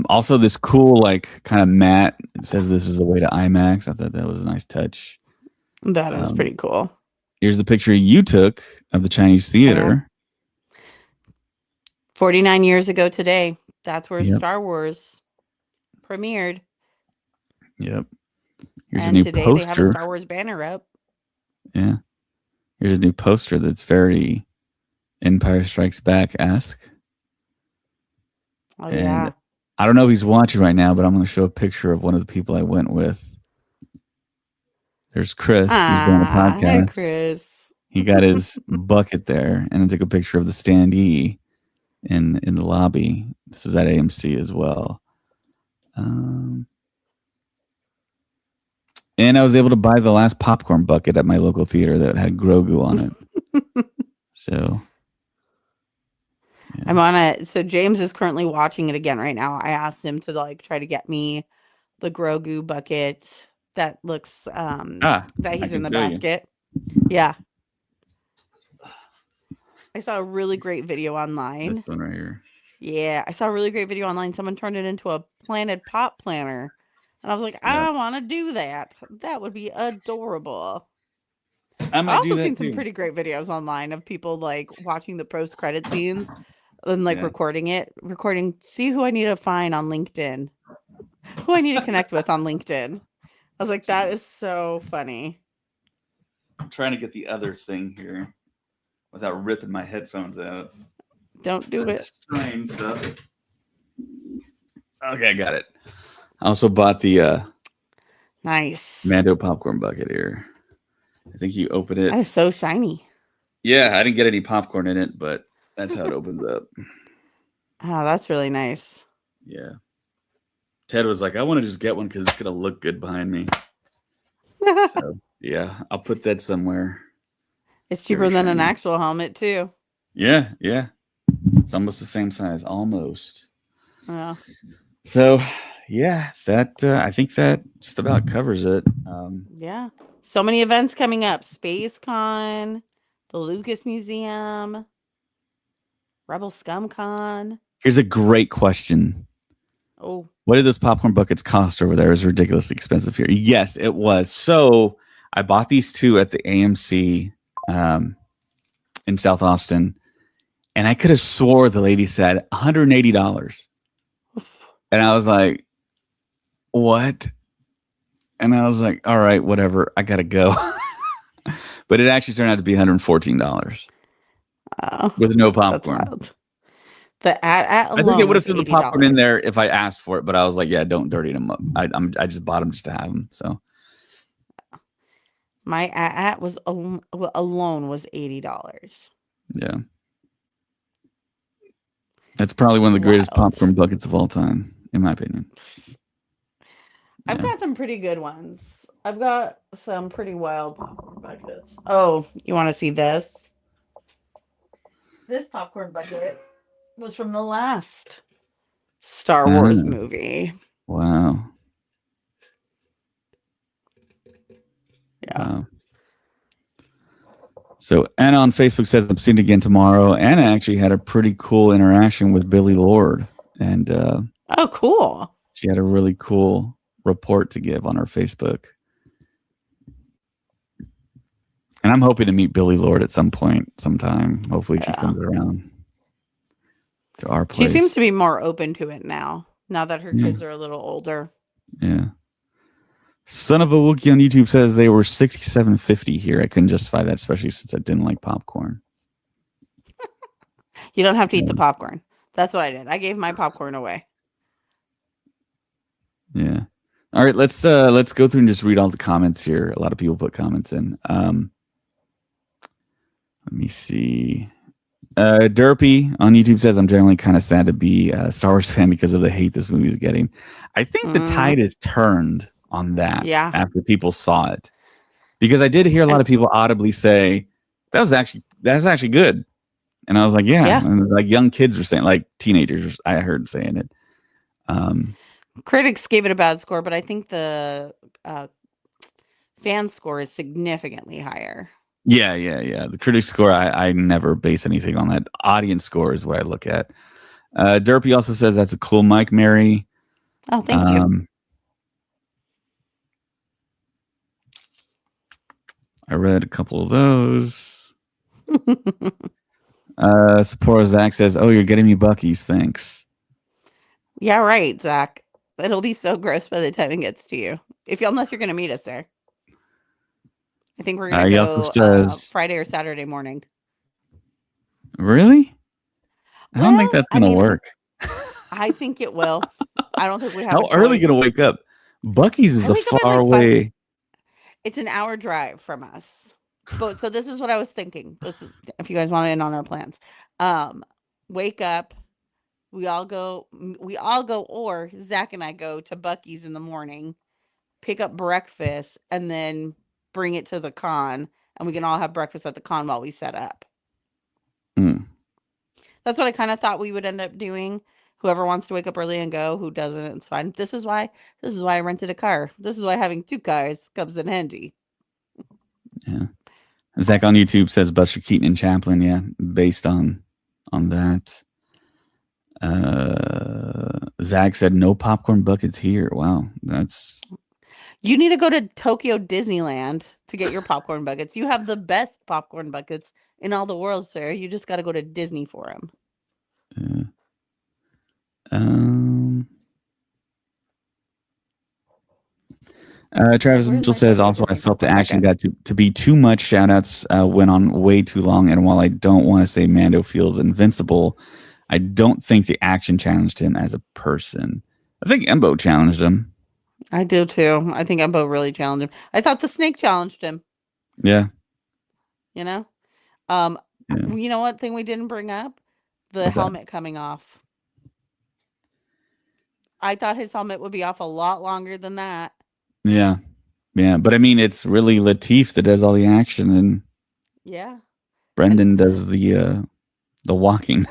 Also, this cool, like, kind of matte. It says this is the way to IMAX. I thought that was a nice touch. That is pretty cool. Here's the picture you took of the Chinese theater. 49 years ago today. That's where Star Wars premiered. Yep. Here's and a new today poster. They have a Star Wars banner up. Yeah. Here's a new poster that's very Empire Strikes Back-esque. Oh, and yeah. I don't know if he's watching right now, but I'm going to show a picture of one of the people I went with. There's Chris. He's doing a podcast. Hey, Chris. He got his bucket there, and then took a picture of the standee in the lobby. This was at AMC as well. And I was able to buy the last popcorn bucket at my local theater that had Grogu on it. So yeah. I'm on it. So James is currently watching it again right now. I asked him to like try to get me the Grogu bucket that looks that he's in the basket. Yeah. I saw a really great video online. This one right here. Yeah, I saw a really great video online. Someone turned it into a planted pot planter. And I was like, I want to do that. That would be adorable. I've also seen some pretty great videos online of people like watching the post-credit scenes and like recording. See who I need to find on LinkedIn. Who I need to connect with on LinkedIn. I was like, that is so funny. I'm trying to get the other thing here without ripping my headphones out. Don't do it. Strange stuff. Okay, I got it. I also bought the nice Mando popcorn bucket here. I think you open it. That is so shiny. Yeah, I didn't get any popcorn in it, but that's how it opens up. Oh, that's really nice. Yeah. Ted was like, I want to just get one because it's going to look good behind me. So, yeah, I'll put that somewhere. It's cheaper than an actual helmet, too. Yeah. It's almost the same size. Almost. Yeah. So, yeah, that I think that just about covers it. Yeah. So many events coming up. SpaceCon, the Lucas Museum, Rebel Scum Con. Here's a great question. Oh. What did those popcorn buckets cost over there? It was ridiculously expensive here. Yes, it was. So I bought these two at the AMC in South Austin, and I could have swore the lady said $180. And I was like, what? And I was like, all right, whatever. I got to go. But it actually turned out to be $114 with no popcorn. That's wild. The at alone, I think they would have threw the popcorn in there if I asked for it, but I was like, yeah, don't dirty them up. I just bought them just to have them. So my at was alone was $80. Yeah. That's probably one of the greatest popcorn buckets of all time, in my opinion. I've got some pretty good ones. I've got some pretty wild popcorn buckets. Oh, you want to see this? This popcorn bucket was from the last Star Wars movie. Wow. Yeah. Wow. So Anna on Facebook says I'm seeing it again tomorrow. Anna actually had a pretty cool interaction with Billy Lord. And oh, cool. She had a really cool report to give on her Facebook. And I'm hoping to meet Billy Lord at some point, sometime. Hopefully she comes around to our place. She seems to be more open to it now that her kids are a little older. Yeah. Son of a Wookiee on YouTube says they were $67.50 here. I couldn't justify that, especially since I didn't like popcorn. You don't have to eat the popcorn. That's what I did. I gave my popcorn away. Yeah. All right, let's go through and just read all the comments here. A lot of people put comments in. Let me see. Derpy on YouTube says, I'm generally kind of sad to be a Star Wars fan because of the hate this movie is getting. I think the tide is turned on that after people saw it. Because I did hear a lot of people audibly say that's actually good. And I was like, yeah, Yeah. and like young kids were saying, like teenagers, I heard saying it. Um, Critics gave it a bad score, but I think the uh, fan score is significantly higher. yeah. The critic score, I never base anything on that. Audience score is what I look at. Derpy also says that's a cool mic, Mary. Oh, thank you. Um, I read a couple of those. Sapporo Zach says, "Oh, you're getting me Bucky's. Thanks." Yeah, right, Zach. It'll be so gross by the time it gets to you. Unless you're going to meet us there. I think we're going to He also go says, Friday or Saturday morning. "Really? I don't think Well, that's I gonna mean, work." I think it will. I don't think we have a How early choice. gonna wake up? Bucky's is I a wake up at far like 5. away. It's an hour drive from us. But so this is what I was thinking. If you guys want to in on our plans. Um, Wake up, we all go, or Zach and I go to Bucky's in the morning, pick up breakfast, and then bring it to the con, and we can all have breakfast at the con while we set up. Mm, That's what I kind of thought we would end up doing. Whoever wants to wake up early and go, who doesn't, it's fine. This is why I rented a car. This is why having 2 cars comes in handy. yeah. Zach on YouTube says Buster Keaton and Chaplin. Yeah, based on that. Zach said no popcorn buckets here. Wow, that's You need to go to Tokyo Disneyland to get your popcorn buckets. You have the best popcorn buckets in all the world, sir. You just got to go to Disney for them. um. Travis Where's Mitchell my says Tokyo also I Disney felt the popcorn action bucket? got to be too much. Shoutouts went on way too long, and while I don't want to say Mando feels invincible, I don't think the action challenged him as a person. I think Embo challenged him. I do too. I think Embo really challenged him. I thought the snake challenged him, Yeah, you know? Um, yeah. you know what thing we didn't bring up? The What's that? helmet coming off. I thought his helmet would be off a lot longer than that. Yeah, yeah. But I mean, it's really Latif that does all the action, and Yeah. And Brendan does the walking,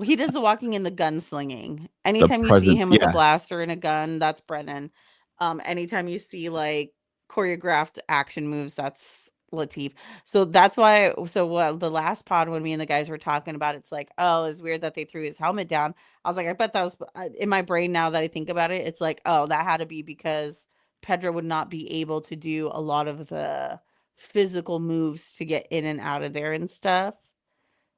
he does the walking and the gunslinging. the Anytime you see presence. him with a Yeah, blaster and a gun, that's Brennan. Anytime you see like choreographed action moves, that's Latif. So that's why. So the last pod when me and the guys were talking about, it's like, oh, it's weird that they threw his helmet down. I was like, I bet that was in my brain now that I think about it. It's like, oh, that had to be because Pedro would not be able to do a lot of the physical moves to get in and out of there and stuff.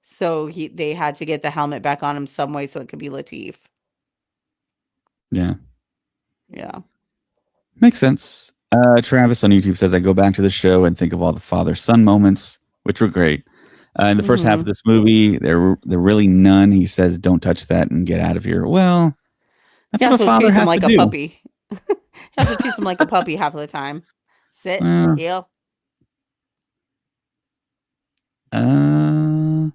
So they had to get the helmet back on him some way so it could be Latif. yeah. Yeah. Makes sense. Travis on YouTube says I go back to the show and think of all the father-son moments, which were great. In the first half of Mhm. this movie, there really none. He says, "Don't touch that and get out of here." Well, that's He what a also father treats him has to like a do. puppy. He also treats him like a puppy half of the time. Sit, Uh, heel. uh,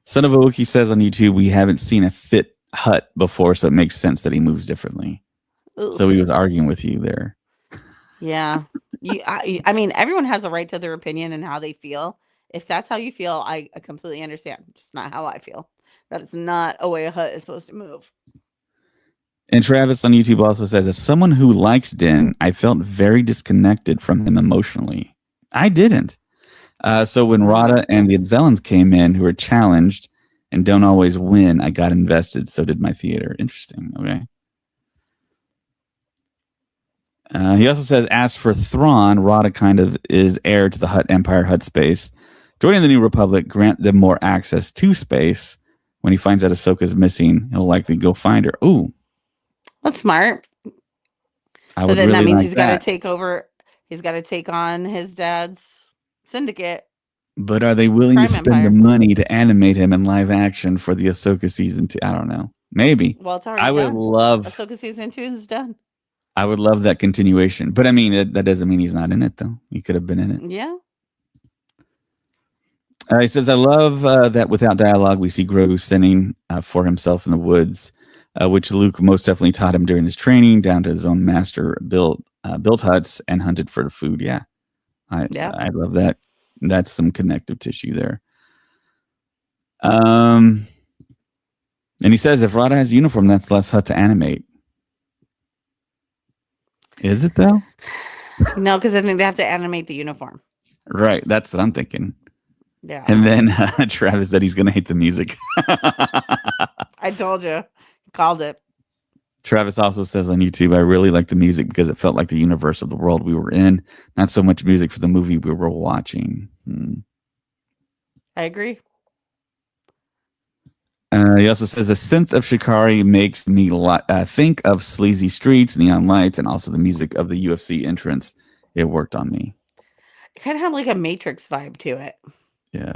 Son of a Wookiee says on YouTube, we haven't seen a fit hut before, so it makes sense that he moves differently. So he Oof. was arguing with you there. Yeah. I mean, everyone has a right to their opinion and how they feel. If that's how you feel, I completely understand. Just not how I feel. That is not a way a hut is supposed to move. And Travis on YouTube also says, as someone who likes Din, I felt very disconnected from him emotionally. I didn't. So when Mhm. Rada and the Zellans came in, who were challenged and don't always win, I got invested. So did my theater. Interesting. Okay. He also says, as for Thrawn, Rada kind of is heir to the Hutt Empire Hutt space. Joining the New Republic grant them more access to space. When he finds out Ahsoka's missing, he'll likely go find her. Ooh, That's smart. I But would then that really means like he's got to that. take over. He's got to take on his dad's syndicate, But are they willing to crime spend the empire. money to animate him in live action for the Ahsoka season 2? I don't know. Maybe. Well, it's I already would done. love Ahsoka season 2 is done. I would love that continuation. But I mean, that doesn't mean he's not in it though. He could have been in it. Yeah. He says, I love that without dialogue, we see Grogu sinning for himself in the woods, which Luke most definitely taught him during his training, down to his own master built huts and hunted for food. Yeah, I Yeah. I love that. That's some connective tissue there. And he says if Rada has a uniform, that's less Hut to animate. Is it though? No, because I think they have to animate the uniform. Right. That's what I'm thinking. Yeah. And then Travis said he's going to hate the music. I told you. Called it. Travis also says on YouTube, I really like the music because it felt like the universe of the world we were in, not so much music for the movie we were watching. I agree. He also says the synth of Shikari makes me think of sleazy streets, neon lights, and also the music of the UFC entrance. It worked on me. It kind of had like a Matrix vibe to it. Yeah.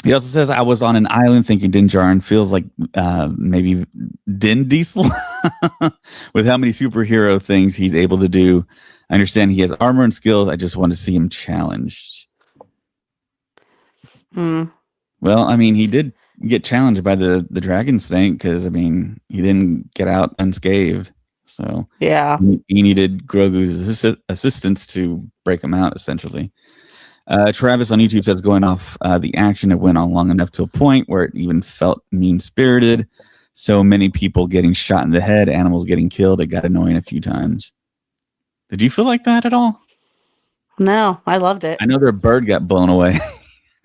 He also says I was on an island thinking Din Djarin feels like maybe Din Diesel with how many superhero things he's able to do. I understand he has armor and skills. I just want to see him challenged. Well, I mean, he did get challenged by the dragon snake because, I mean, he didn't get out unscathed. So yeah, he needed Grogu's assistance to break him out, essentially. Travis on YouTube says going off the action, it went on long enough to a point where it even felt mean-spirited. So many people getting shot in the head, animals getting killed. It got annoying a few times. Did you feel like that at all? No, I loved it. I know their bird got blown away.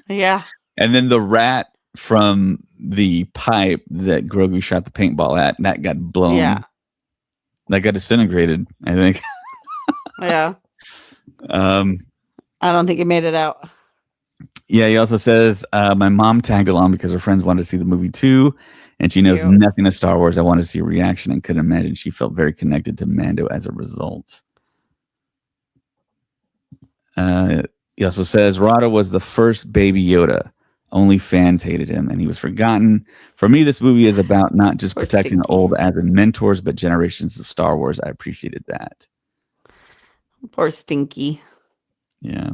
Yeah. And then the rat from the pipe that Grogu shot the paintball at, that got blown. Yeah. That got disintegrated, I think. Yeah. I don't think it made it out. Yeah, he also says, my mom tagged along because her friends wanted to see the movie too, and she knows nothing of Star Wars. I wanted to see a reaction and couldn't imagine she felt very connected to Mando as a result. He also says, Rada was the first baby Yoda. Only fans hated him, and he was forgotten. For me, this movie is about not just protecting the old as in mentors, but generations of Star Wars. I appreciated that. Poor Stinky. Yeah.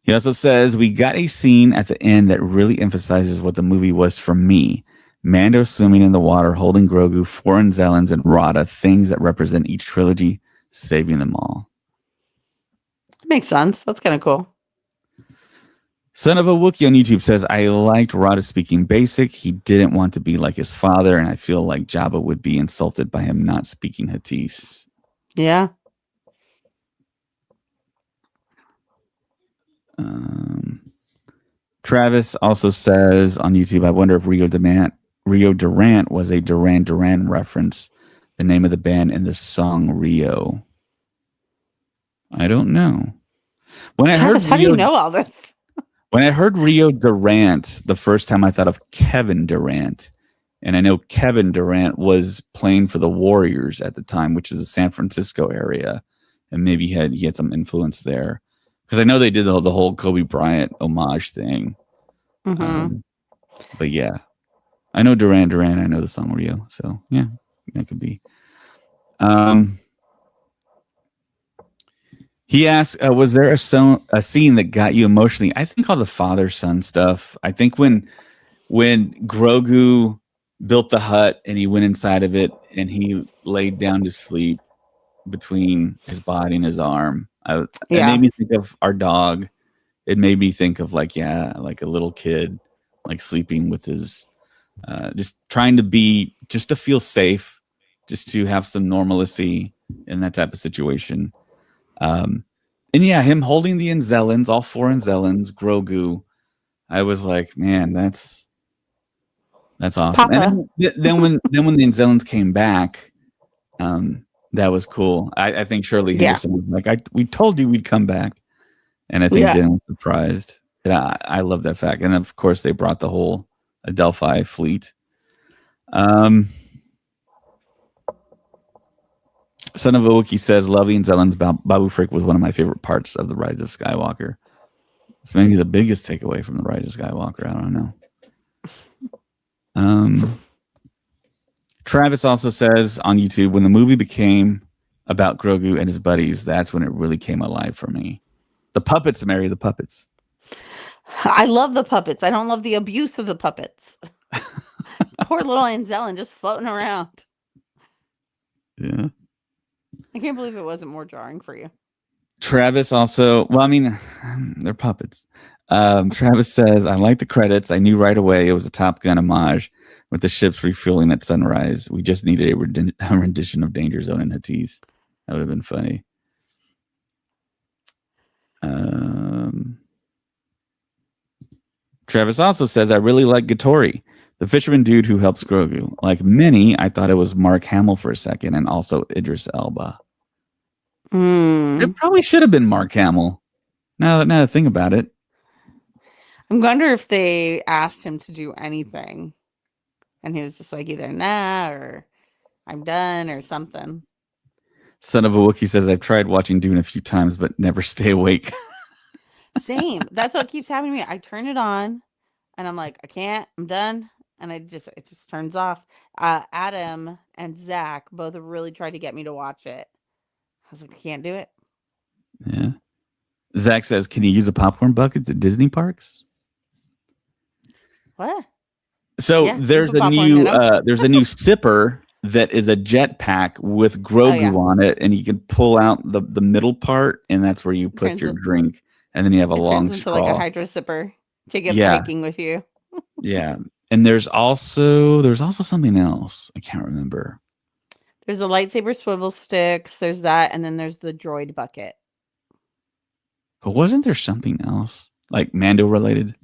He also says, we got a scene at the end that really emphasizes what the movie was for me. Mando swimming in the water, holding Grogu, foreign Zellans, and Rada, things that represent each trilogy, saving them all. Makes sense. That's kind of cool. Son of a Wookiee on YouTube says, I liked Rada speaking basic. He didn't want to be like his father, and I feel like Jabba would be insulted by him not speaking Huttese. Yeah. Travis also says on YouTube, I wonder if Rio Durant was a Duran Duran reference, the name of the band in the song Rio. I don't know. Travis, how do you know all this? When I heard Rio Durant the first time, I thought of Kevin Durant. And I know Kevin Durant was playing for the Warriors at the time, which is the San Francisco area. And maybe he had some influence there. Because I know they did the whole Kobe Bryant homage thing. Mm-hmm. But yeah, I know Duran Duran. I know the song Rio. So yeah, that could be. He asked, was there a scene that got you emotionally? I think all the father-son stuff. I think when Grogu built the hut and he went inside of it and he laid down to sleep between his body and his arm. It made me think of our dog. It made me think of like a little kid, like sleeping with his, just trying to feel safe, just to have some normalcy in that type of situation. And yeah, him holding the Anzellans, all four Anzellans, Grogu. I was like, man, that's awesome. Papa. And then when the Anzellans came back, that was cool. I think Shirley Henderson was like, we told you we'd come back. And I think Dan was surprised. And I love that fact. And of course, they brought the whole Adelphi fleet. Son of a Wookiee says, Lovey and Zellen's Babu Frick was one of my favorite parts of The Rise of Skywalker. It's maybe the biggest takeaway from The Rise of Skywalker. I don't know. Travis also says on YouTube, when the movie became about Grogu and his buddies, that's when it really came alive for me. The puppets, Mary, the puppets. I love the puppets. I don't love the abuse of the puppets. Poor little Anzellan just floating around. Yeah. I can't believe it wasn't more jarring for you. Travis also, well, I mean, they're puppets. Travis says, I like the credits. I knew right away it was a Top Gun homage with the ships refueling at sunrise. We just needed a rendition of Danger Zone and Hatties. That would have been funny. Travis also says, I really like Gattori, the fisherman dude who helps Grogu. Like many, I thought it was Mark Hamill for a second and also Idris Elba. It probably should have been Mark Hamill. Now that I think about it. I wonder if they asked him to do anything and he was just like either nah or I'm done or something. Son of a Wookiee says, I've tried watching Dune a few times, but never stay awake. Same. That's what keeps happening to me. I turn it on and I'm like, I can't, I'm done. And it just turns off. Adam and Zach both really tried to get me to watch it. I was like, I can't do it. Yeah. Zach says, can you use a popcorn bucket at Disney parks? What? So Yeah, there's keep a a popcorn new in 'em. there's a new sipper that is a jetpack with Grogu yeah. on it, and you can pull out the middle part, and that's where you put Turns your it- drink, and then you have a It long turns into like a straw. hydro sipper. Take it Yeah, hiking with you. yeah. And there's also something else. I can't remember. There's the lightsaber swivel sticks. There's that, and then there's the droid bucket. But wasn't there something else like Mando related?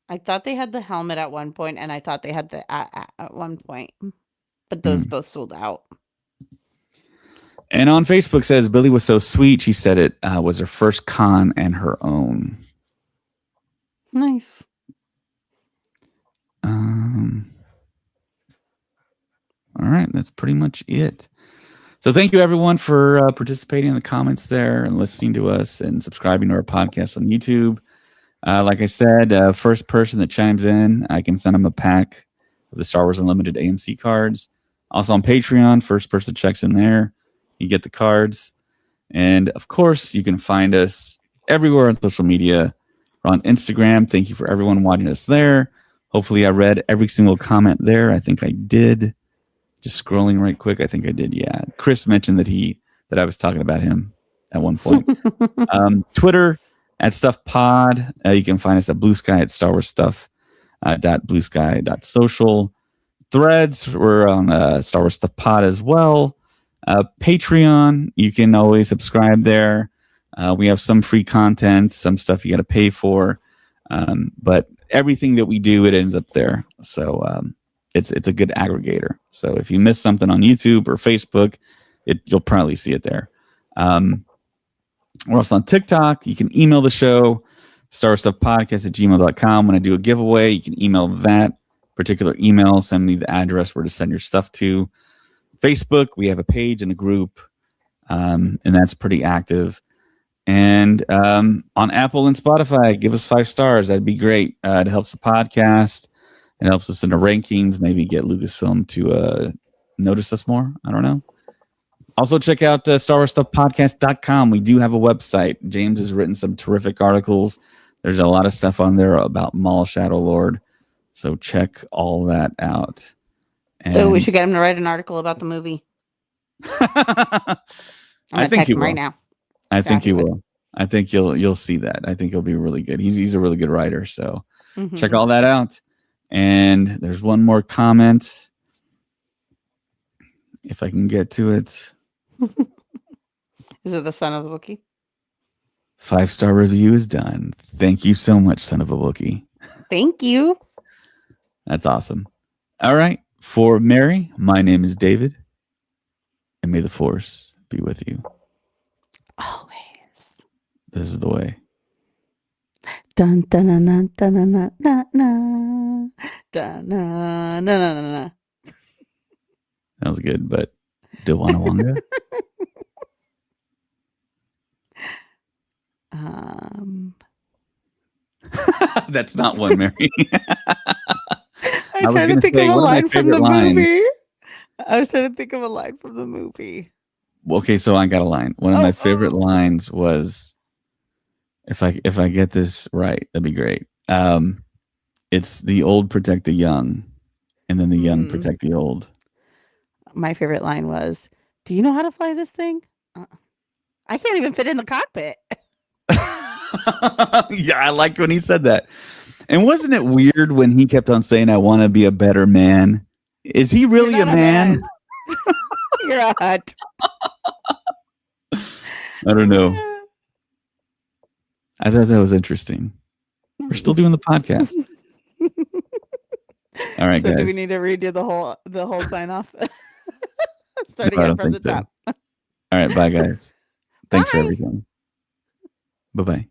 I thought they had the helmet at one point, and I thought they had the at one point, but those both sold out. And on Facebook says Billy was so sweet. She said it was her first con and her own. Nice. All right, that's pretty much it. So thank you everyone for participating in the comments there and listening to us and subscribing to our podcast on YouTube. Like I said, first person that chimes in, I can send them a pack of the Star Wars Unlimited AMC cards. Also on Patreon, first person checks in there, you get the cards. And of course, you can find us everywhere on social media. We're on Instagram. Thank you for everyone watching us there. Hopefully I read every single comment there. I think I did. Just scrolling right quick. I think I did. Yeah. Chris mentioned that I was talking about him at one point. Twitter at StuffPod. You can find us at Blue Sky at Star Wars Stuff. .bluesky.social. Threads. We're on Star Wars Stuff Pod as well. Patreon. You can always subscribe there. We have some free content, some stuff you got to pay for. But everything that we do, it ends up there. So it's a good aggregator. So if you miss something on YouTube or Facebook, you'll probably see it there. We're also on TikTok. You can email the show, starstuffpodcast@gmail.com. When I do a giveaway, you can email that particular email. Send me the address where to send your stuff to. Facebook, we have a page and a group, and that's pretty active. And on Apple and Spotify, give us 5 stars. That'd be great. It helps the podcast. It helps us in the rankings. Maybe get Lucasfilm to notice us more. I don't know. Also, check out StarWarsStuffPodcast.com. We do have a website. James has written some terrific articles. There's a lot of stuff on there about Maul Shadow Lord. So check all that out. And we should get him to write an article about the movie. I think he will. Right now. I think he will. I think you'll see that. I think he'll be really good. He's a really good writer. So check all that out. And there's one more comment. If I can get to it. Is it the Son of the Wookiee? 5-star review is done. Thank you so much, Son of a Wookiee. Thank you. That's awesome. All right. For Mary, my name is David. And may the Force be with you. Always. This is the way. Dun dun dun dun dun dun dun dun dun dun dun. That was good, but Dewanawanga? That's not one, Mary. I was trying to think of a line from the movie. I was trying to think of a line from the movie. Okay, so I got a line. One of my favorite lines was, if I get this right, that'd be great. It's the old protect the young, and then the young protect the old. My favorite line was, "Do you know how to fly this thing?" I can't even fit in the cockpit. Yeah, I liked when he said that. And wasn't it weird when he kept on saying, I want to be a better man? Is he You're really a not a man? man. You're a hut. I don't know. I thought that was interesting. We're still doing the podcast. All right, So guys. do we need to redo the whole sign off? Start No, I again don't from think the so. top. All right, bye, guys. Thanks for Bye. everything. Bye-bye.